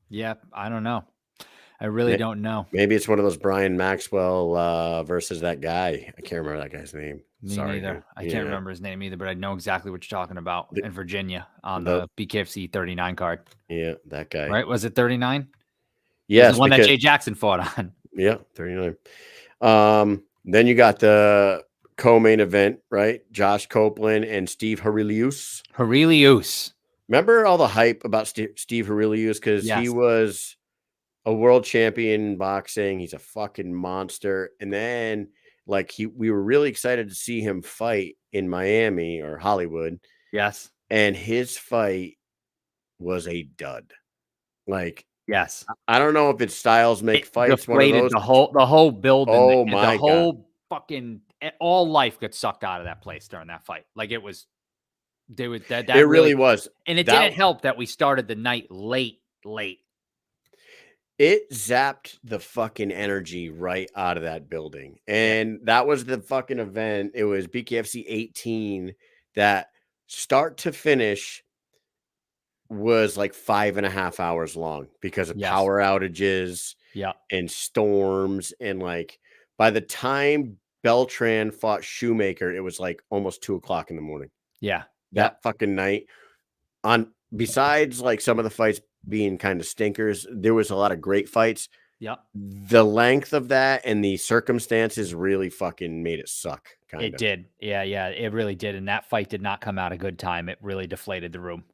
Yeah, I don't know. I really don't know. Maybe it's one of those Brian Maxwell versus that guy. I can't remember that guy's name. Me neither. I can't remember his name either, but I know exactly what you're talking about in Virginia on the BKFC 39 card. Yeah, that guy. Right? Was it 39? Yes, the one that Jay Jackson fought on. Yeah, 39. Then you got the co-main event, right? Josh Copeland and Steve Harilius. Remember all the hype about Steve Harilius? Because he was a world champion in boxing. He's a fucking monster. And then we were really excited to see him fight in Miami or Hollywood. Yes. And his fight was a dud. Like, Yes. I don't know if it's styles make It fights, one of deflated those. the whole building, Oh and the my God. whole fucking all life got sucked out of that place during that fight. Like, it was they would It that really really, was. and it That didn't help that we started the night late. It zapped the fucking energy right out of that building, Yeah. and that was the fucking event. It was BKFC 18 that start to finish was like 5.5 hours long because of Yes. power outages Yeah. and storms, and, like, by the time Beltran fought Shoemaker, it was, like, almost 2 o'clock in the morning. Yeah. Yep. That fucking night on besides, like, some of the fights being kinda stinkers, there was a lot of great fights. Yep. The length of that and the circumstances really fucking made it suck, It kinda. did. Yeah, yeah, it really did, and that fight did not come out a good time. It really deflated the room.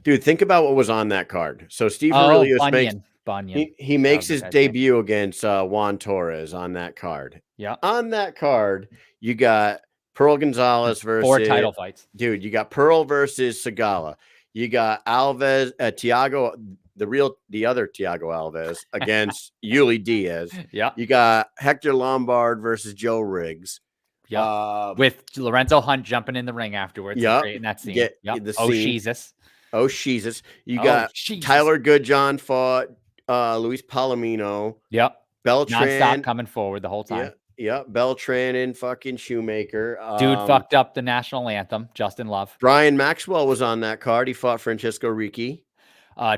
Dude, think about what was on that card. So Steve Oh, Aurelius makes Bunyan. he That makes was the his guy's name. debut against, Juan Torres on that card. Yep. On that card, you got Pearl Gonzalez 4 versus title fights. dude, you got Pearl versus Segala. You got Alves, Tiago, the other Tiago Alves against Yuli Diaz. Yep. You got Hector Lombard versus Joe Riggs. Yep. With Lorenzo Hunt jumping in the ring afterwards. Yep. Great in that scene. Get Yep. the Oh, scene. Jesus. Oh, Jesus. You Oh, got Jesus. Tyler Goodjohn fought Luis Palomino. Yep. Nonstop Beltran. coming forward the whole Yeah. time. Yeah. Beltran and fucking Shoemaker. Dude fucked up the national anthem, Justin Love. Brian Maxwell was on that card. He fought Francesco Ricci.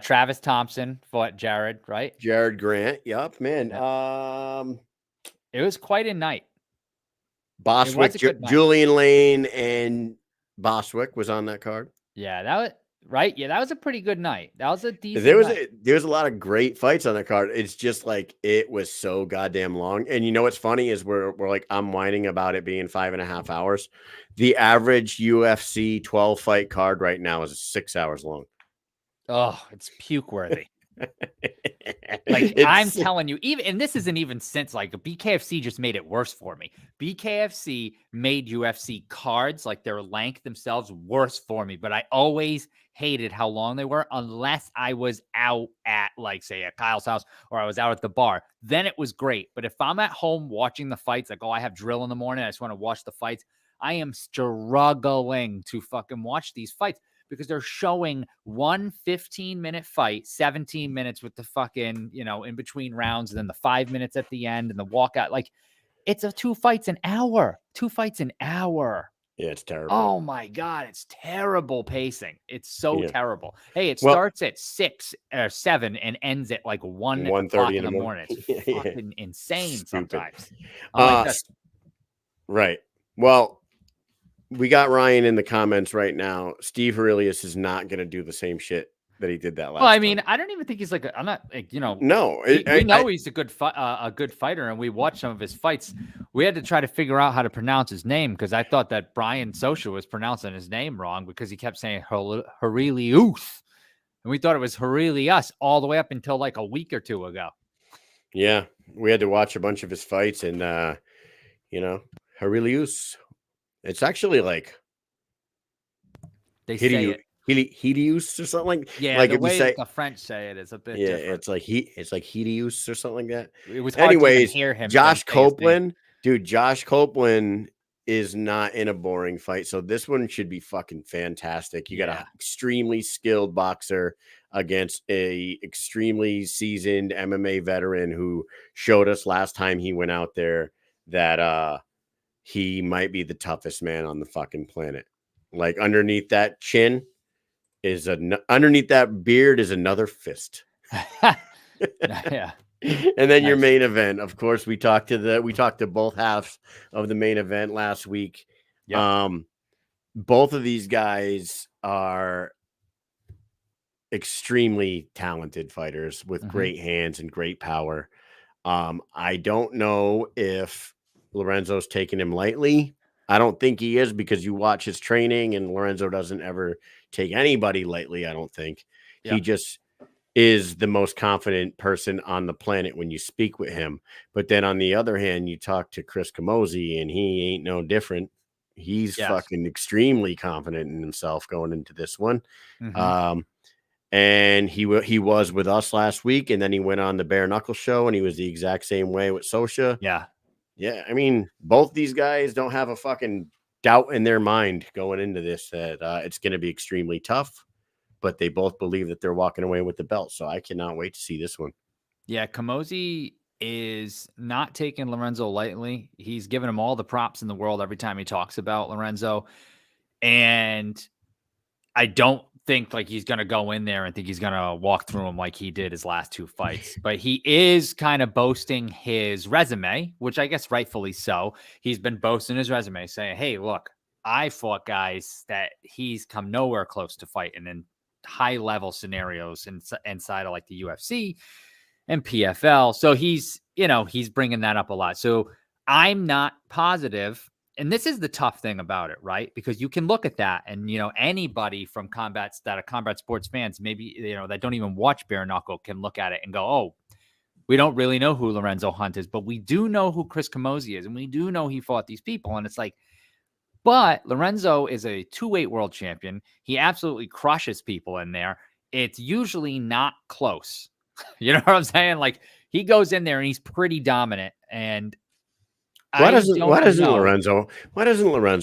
Travis Thompson fought Jared, right? Jared Grant. Yep, man. Yep. It was quite a night. Boswick, Julian Lane, and Boswick was on that card. Yeah, that was right. Yeah, that was a pretty good night. That was a decent night. There was a lot of great fights on that card. It's just like it was so goddamn long. And you know what's funny is we're like I'm whining about it being 5.5 hours. The average UFC 12 fight card right now is 6 hours long. Oh, it's puke worthy. Like, I'm telling you, even, and this isn't even since, like, BKFC just made it worse for me. BKFC made UFC cards, like their length themselves, worse for me. But I always hated how long they were, unless I was out at, like, say, at Kyle's house, or I was out at the bar. Then it was great. But if I'm at home watching the fights, like, oh, I have drill in the morning, I just want to watch the fights, I am struggling to fucking watch these fights, because they're showing one 15-minute fight, 17 minutes with the fucking, in between rounds, and then the 5 minutes at the end and the walkout. Like, it's 2 fights an hour. 2 fights an hour. Yeah, it's terrible. Oh my God, it's terrible pacing. It's so terrible. Hey, it starts at 6 or 7 and ends at like 1:30 in the morning. It's fucking insane sometimes. Right. Well, we got Ryan in the comments right now. Steve Aurelius is not going to do the same shit that he did that last. Well, I mean, I don't even think he's like. I'm not like, No, we know he's a good fighter, and we watched some of his fights. We had to try to figure out how to pronounce his name, because I thought that Brian Socha was pronouncing his name wrong, because he kept saying Harelius, and we thought it was Harelius all the way up until like a week or 2 ago. Yeah, we had to watch a bunch of his fights, and Harelius. It's actually like they say it. Hideus or something like. Yeah, like the if way you say, the French say it is a bit. Yeah, different. it's like Hideus or something like that. It was hard to even hear him. Josh Copeland, dude. Josh Copeland is not in a boring fight, so this one should be fucking fantastic. You got an extremely skilled boxer against a extremely seasoned MMA veteran who showed us last time he went out there that he might be the toughest man on the fucking planet. Like, underneath that chin underneath that beard is another fist. Yeah. And then your main event, of course, we talked to both halves of the main event last week. Yep. Both of these guys are extremely talented fighters with great hands and great power. I don't know if Lorenzo's taking him lightly. I don't think he is, because you watch his training, and Lorenzo doesn't ever take anybody lightly. I don't think he just is the most confident person on the planet when you speak with him. But then on the other hand, you talk to Chris Camozzi, and he ain't no different. He's fucking extremely confident in himself going into this one. And he was with us last week, and then he went on the Bare Knuckle show, and he was the exact same way with Sosha. Yeah. Yeah, I mean, both these guys don't have a fucking doubt in their mind going into this that it's going to be extremely tough, but they both believe that they're walking away with the belt. So I cannot wait to see this one. Yeah, Camozzi is not taking Lorenzo lightly. He's giving him all the props in the world every time he talks about Lorenzo. And I don't think like he's going to go in there and think he's going to walk through him like he did his last 2 fights. But he is kind of boasting his resume, which I guess rightfully so. He's been boasting his resume, saying, hey, look, I fought guys that he's come nowhere close to fighting in high level scenarios inside of like the UFC and PFL. So he's bringing that up a lot. So I'm not positive. And this is the tough thing about it, right? Because you can look at that and, anybody from combat sports fans, maybe, that don't even watch bare knuckle can look at it and go, oh, we don't really know who Lorenzo Hunt is, but we do know who Chris Camozzi is. And we do know he fought these people. And it's like, but Lorenzo is a 2-weight world champion. He absolutely crushes people in there. It's usually not close. You know what I'm saying? Like he goes in there and he's pretty dominant. And why doesn't Lorenzo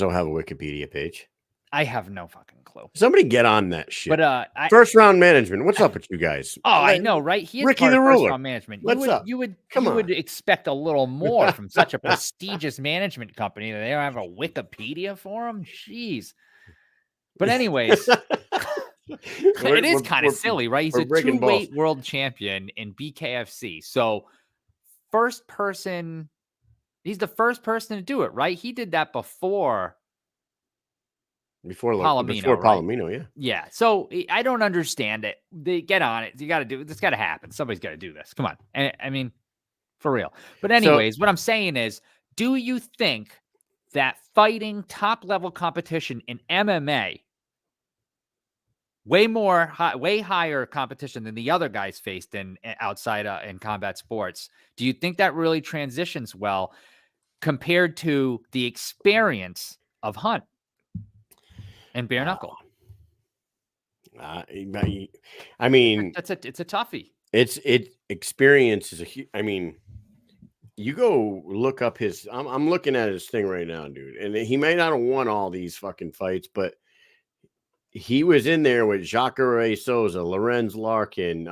have a Wikipedia page? I have no fucking clue. Somebody get on that shit. But first round management. What's up with you guys? Oh, I know, right? He is Ricky part the of Ruler. First round management. What's up? You would expect a little more from such a prestigious management company that they don't have a Wikipedia for him. Jeez. But anyways, it is kind of silly, right? He's a 2-weight world champion in BKFC. So he's the first person to do it, right? He did that before Palomino, yeah. Yeah. So I don't understand it. They get on it. You got to do it. This got to happen. Somebody's got to do this. Come on. I mean, for real. But anyways, what I'm saying is, do you think that fighting top level competition in MMA, way higher competition than the other guys faced outside in combat sports, do you think that really transitions well compared to the experience of Hunt and bare knuckle? I mean, it's a toughie. Experience is you go look up his. I'm looking at his thing right now, dude, and he may not have won all these fucking fights, but he was in there with Jacare Souza, Lorenz Larkin,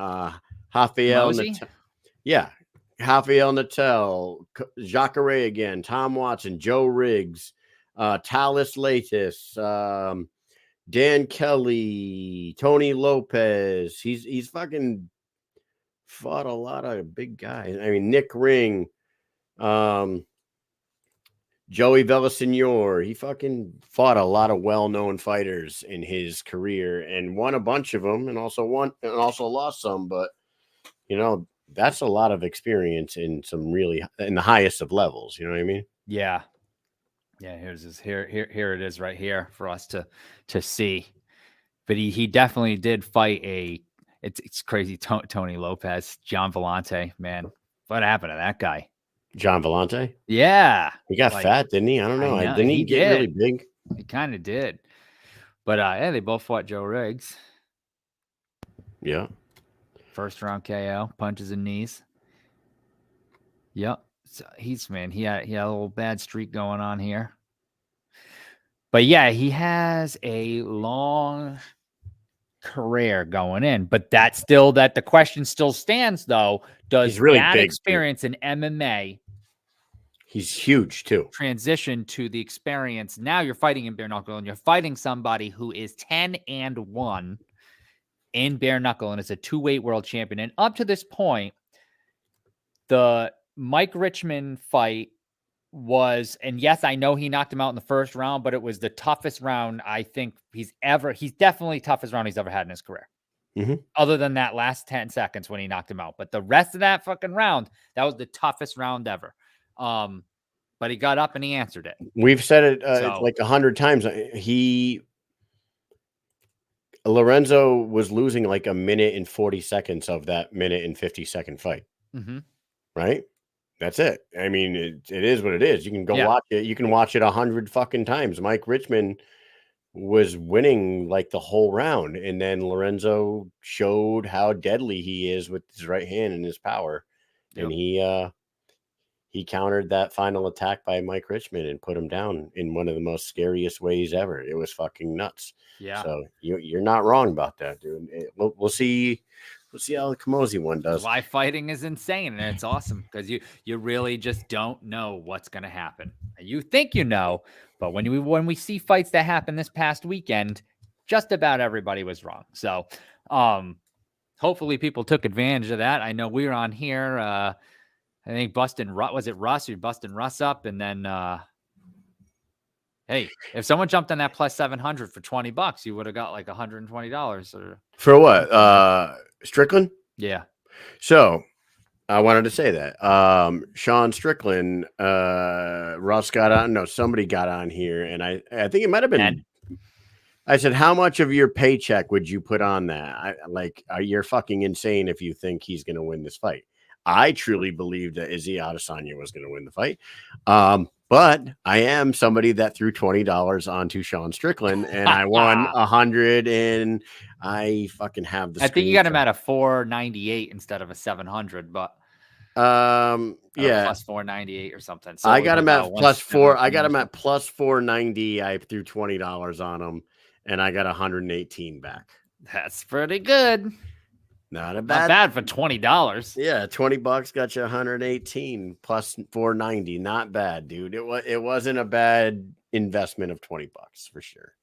Rafael Natal. Yeah, Rafael Natal, Jacare again, Tom Watson, Joe Riggs, Talis Latis, Dan Kelly, Tony Lopez. He's fucking fought a lot of big guys. I mean, Nick Ring, Joey Villasenor. He fucking fought a lot of well-known fighters in his career and won a bunch of them, and also lost some. But that's a lot of experience in the highest of levels. You know what I mean? Yeah. Yeah, here it is right here for us to see. But he definitely did fight it's crazy. Tony Lopez, John Vellante, man. What happened to that guy? John Vellante? Yeah. He got fat, didn't he? I don't know. Didn't he get really big? He kind of did. But yeah, they both fought Joe Riggs. Yeah. First round KO, punches and knees. Yep. So he had a little bad streak going on here. But yeah, he has a long career going in. But the question still stands though. Does really that experience in MMA? He's huge too. Transition to the experience. Now you're fighting in bare knuckle and you're fighting somebody who is 10-1 in bare knuckle and is a 2-weight world champion. And up to this point, the Mike Richmond fight was, and yes, I know he knocked him out in the first round, but it was the toughest round I think he's definitely toughest round he's ever had in his career. Mm-hmm. Other than that last 10 seconds when he knocked him out. But the rest of that fucking round, that was the toughest round ever. But he got up and he answered it. We've said it like 100 times. Lorenzo was losing like a minute and 40 seconds of that minute and 50-second fight. Mm-hmm. Right? That's it. I mean, it is what it is. You can go watch it. You can watch it 100 fucking times. Mike Richmond was winning like the whole round, and then Lorenzo showed how deadly he is with his right hand and his power, and he countered that final attack by Mike Richmond and put him down in one of the most scariest ways ever. It was fucking nuts. Yeah. So you're not wrong about that, dude. We'll see. We'll see how the Kamosi one does. Why fighting is insane, and it's awesome because you really just don't know what's going to happen. You think you know, but when we see fights that happen this past weekend, just about everybody was wrong. So, hopefully people took advantage of that. I know we were on here. I think busting was it Russ? You're busting Russ up, and then hey, if someone jumped on that plus 700 for $20, you would have got like $120 or For what? Strickland? yeah. So I wanted to say that. Sean Strickland, Russ got on. No, somebody got on here, and I think it might have been. And I said, how much of your paycheck would you put on that? You're fucking insane if you think he's going to win this fight. I truly believed that Izzy Adesanya was going to win the fight. But I am somebody that threw $20 onto Sean Strickland, and I won 100, and I fucking have the. I think you got him at a 498 instead of a 700, but yeah, plus 498 or something. So I got him at plus 4. I got him at plus 490. I threw $20 on him, and I got 118 back. That's pretty good. Not bad for $20. Yeah, $20 got you 118 plus 490. Not bad, dude. It wasn't a bad investment of $20 for sure.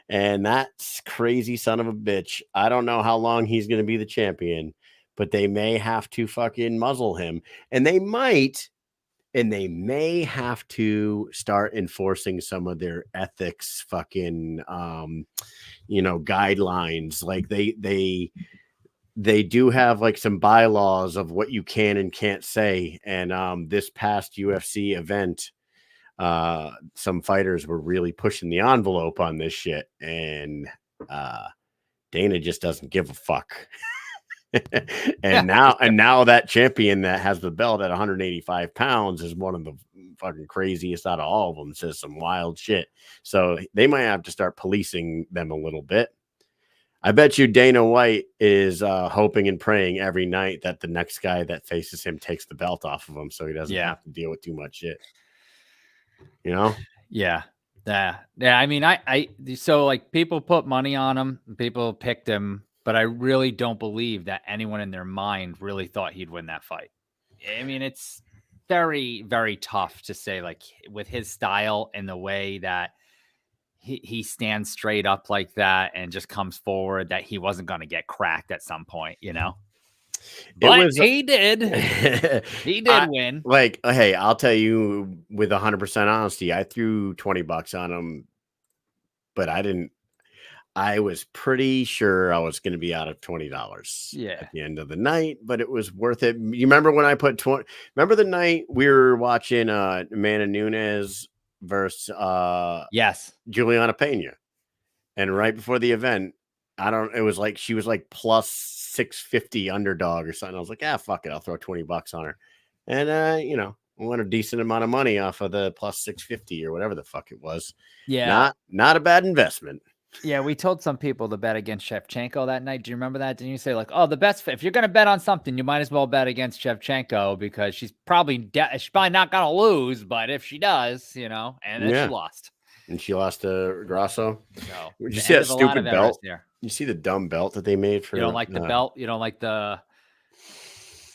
And that's crazy son of a bitch. I don't know how long he's going to be the champion, but they may have to fucking muzzle him. And they might, and they may have to start enforcing some of their ethics fucking guidelines. Like they do have like some bylaws of what you can and can't say. And this past UFC event, some fighters were really pushing the envelope on this shit. And Dana just doesn't give a fuck. Now that champion that has the belt at 185 pounds is one of the fucking craziest out of all of them. Says some wild shit. So they might have to start policing them a little bit. I bet you Dana White is hoping and praying every night that the next guy that faces him takes the belt off of him so he doesn't have to deal with too much shit. You know? Yeah. I mean, so like people put money on him, people picked him, but I really don't believe that anyone in their mind really thought he'd win that fight. I mean, it's very, very tough to say, like, with his style and the way that he stands straight up like that and just comes forward, that he wasn't going to get cracked at some point, you know? But he did. He did win. Like, hey, I'll tell you with 100% honesty, I threw $20 on him, but I was pretty sure I was going to be out of $20 at the end of the night, but it was worth it. You remember when I put remember the night we were watching Amanda Nunes versus Juliana Pena, and right before the event, it was like she was like plus 650 underdog or something. I was like, fuck it, I'll throw $20 on her, and I won a decent amount of money off of the plus 650 or whatever the fuck it was. Not a bad investment. Yeah, we told some people to bet against Shevchenko that night. Do you remember that? Didn't you say like, oh, the best, if you're going to bet on something, you might as well bet against Shevchenko because she's probably not going to lose, but if she does, and then she lost. And she lost to Grasso. No. Did you see that stupid belt? You see the dumb belt that they made for? You don't like the belt? You don't like the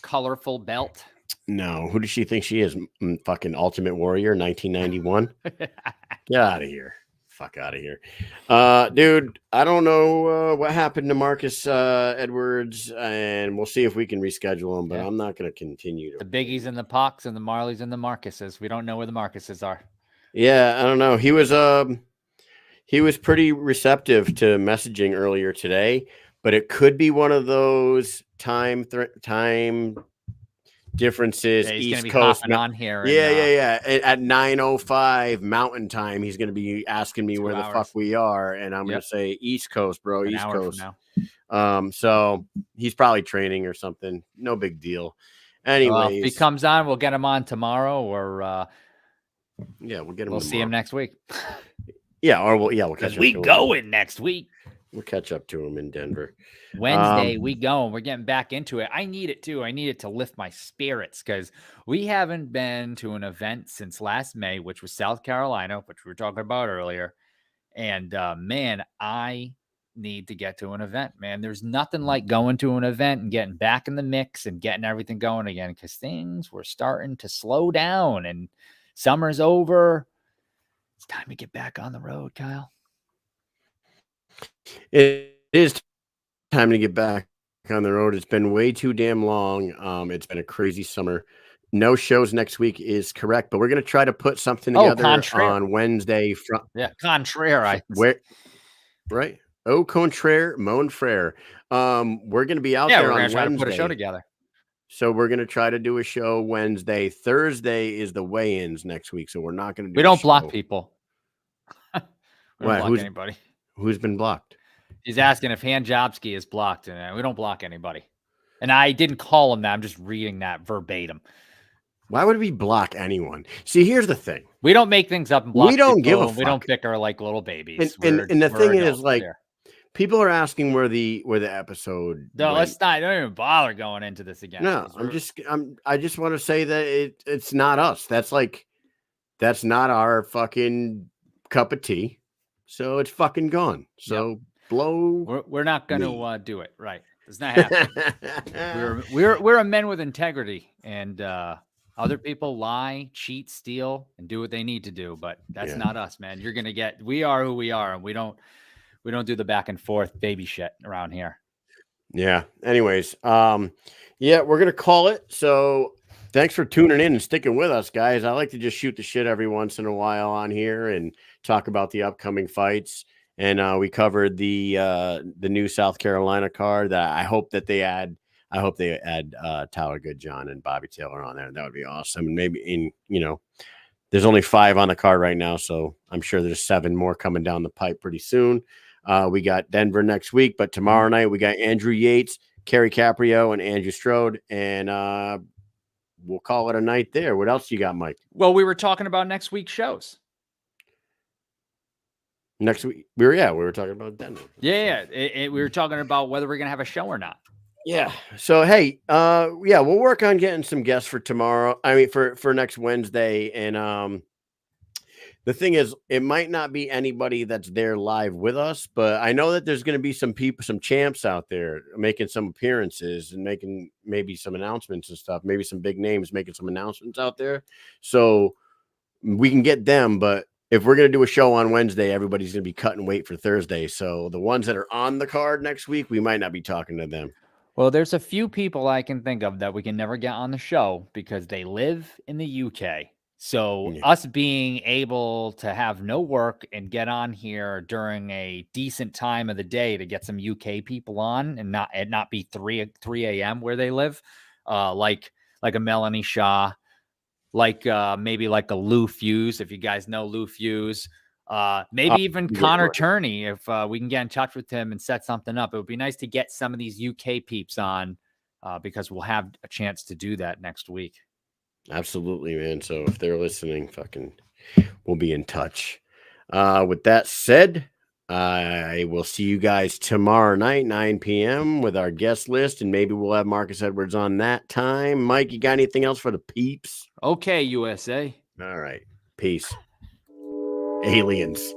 colorful belt? No. Who does she think she is? Fucking Ultimate Warrior, 1991. Get out of here. Fuck out of here. Dude, I don't know what happened to Marcus Edwards, and we'll see if we can reschedule him, but I'm not going to continue. The Biggies and the Pox and the Marleys and the Marcuses. We don't know where the Marcuses are. Yeah, I don't know. He was pretty receptive to messaging earlier today, but it could be one of those time differences. Yeah, East Coast on here. At 9:05 Mountain Time, he's going to be asking me where the fuck we are, and I'm going to say East Coast, bro. East Coast. So he's probably training or something. No big deal. Anyways, if he comes on, we'll get him on tomorrow, or we'll get him. We'll see him next week. Yeah, or we'll catch Because up we to him. going next week. We'll catch up to him in Denver. Wednesday, we going. We're getting back into it. I need it too. I need it to lift my spirits because we haven't been to an event since last May, which was South Carolina, which we were talking about earlier. And man, I need to get to an event, man. There's nothing like going to an event and getting back in the mix and getting everything going again because things were starting to slow down and summer's over. It's time to get back on the road, Kyle. It is time to get back on the road. It's been way too damn long. It's been a crazy summer. No shows next week is correct, but we're going to try to put something together on Wednesday. Contraire. Where, right? Au contraire, mon frere. We're going to be out there on Wednesday. Try to put a show together. So we're going to try to do a show Wednesday. Thursday is the weigh-ins next week, so we're not going to do. We don't block people. We don't block anybody. Who's been blocked? He's asking if Hanjobski is blocked, and we don't block anybody. And I didn't call him that. I'm just reading that verbatim. Why would we block anyone? See, here's the thing. We don't make things up and block. We don't give a fuck. We don't bicker like little babies. And the thing is, like, people are asking where the episode. No, let's not. Don't even bother going into this again. No, I just want to say that it's not us. That's not our fucking cup of tea. So it's fucking gone. So blow. We're not going to do it. Right. It's not happening. we're a men with integrity, and other people lie, cheat, steal, and do what they need to do. But that's not us, man. You're going to get. We are who we are, and we don't do the back and forth baby shit around here. Yeah. Anyways, we're going to call it. So thanks for tuning in and sticking with us, guys. I like to just shoot the shit every once in a while on here and talk about the upcoming fights. And we covered the new South Carolina card that I hope they add Tyler Goodjohn and Bobby Taylor on there. That would be awesome. And maybe there's only 5 on the card right now, so I'm sure there's 7 more coming down the pipe pretty soon. We got Denver next week, but tomorrow night we got Andrew Yates, Kerry Caprio, and Andrew Strode, and we'll call it a night there. What else you got, Mike? Well, we were talking about next week's shows. Next week, we were talking about Denver. Yeah. We were talking about whether we're gonna have a show or not. Yeah. So hey, we'll work on getting some guests for tomorrow. I mean, for next Wednesday, and the thing is, it might not be anybody that's there live with us, but I know that there's going to be some people, some champs out there making some appearances and making maybe some announcements and stuff. Maybe some big names making some announcements out there, so we can get them. But if we're going to do a show on Wednesday, everybody's going to be cutting weight for Thursday. So the ones that are on the card next week, we might not be talking to them. Well, there's a few people I can think of that we can never get on the show because they live in the UK. So us being able to have no work and get on here during a decent time of the day to get some UK people on and not be 3 a.m. where they live, like a Melanie Shaw, maybe like a Lou Fuse, if you guys know Lou Fuse, maybe even Connor Turney, if we can get in touch with him and set something up. It would be nice to get some of these UK peeps on because we'll have a chance to do that next week. Absolutely, man. So if they're listening, we'll be in touch. With that said, I will see you guys tomorrow night, 9 p.m. with our guest list, and maybe we'll have Marcus Edwards on that time. Mike, you got anything else for the peeps? Okay, USA. All right. Peace. Aliens.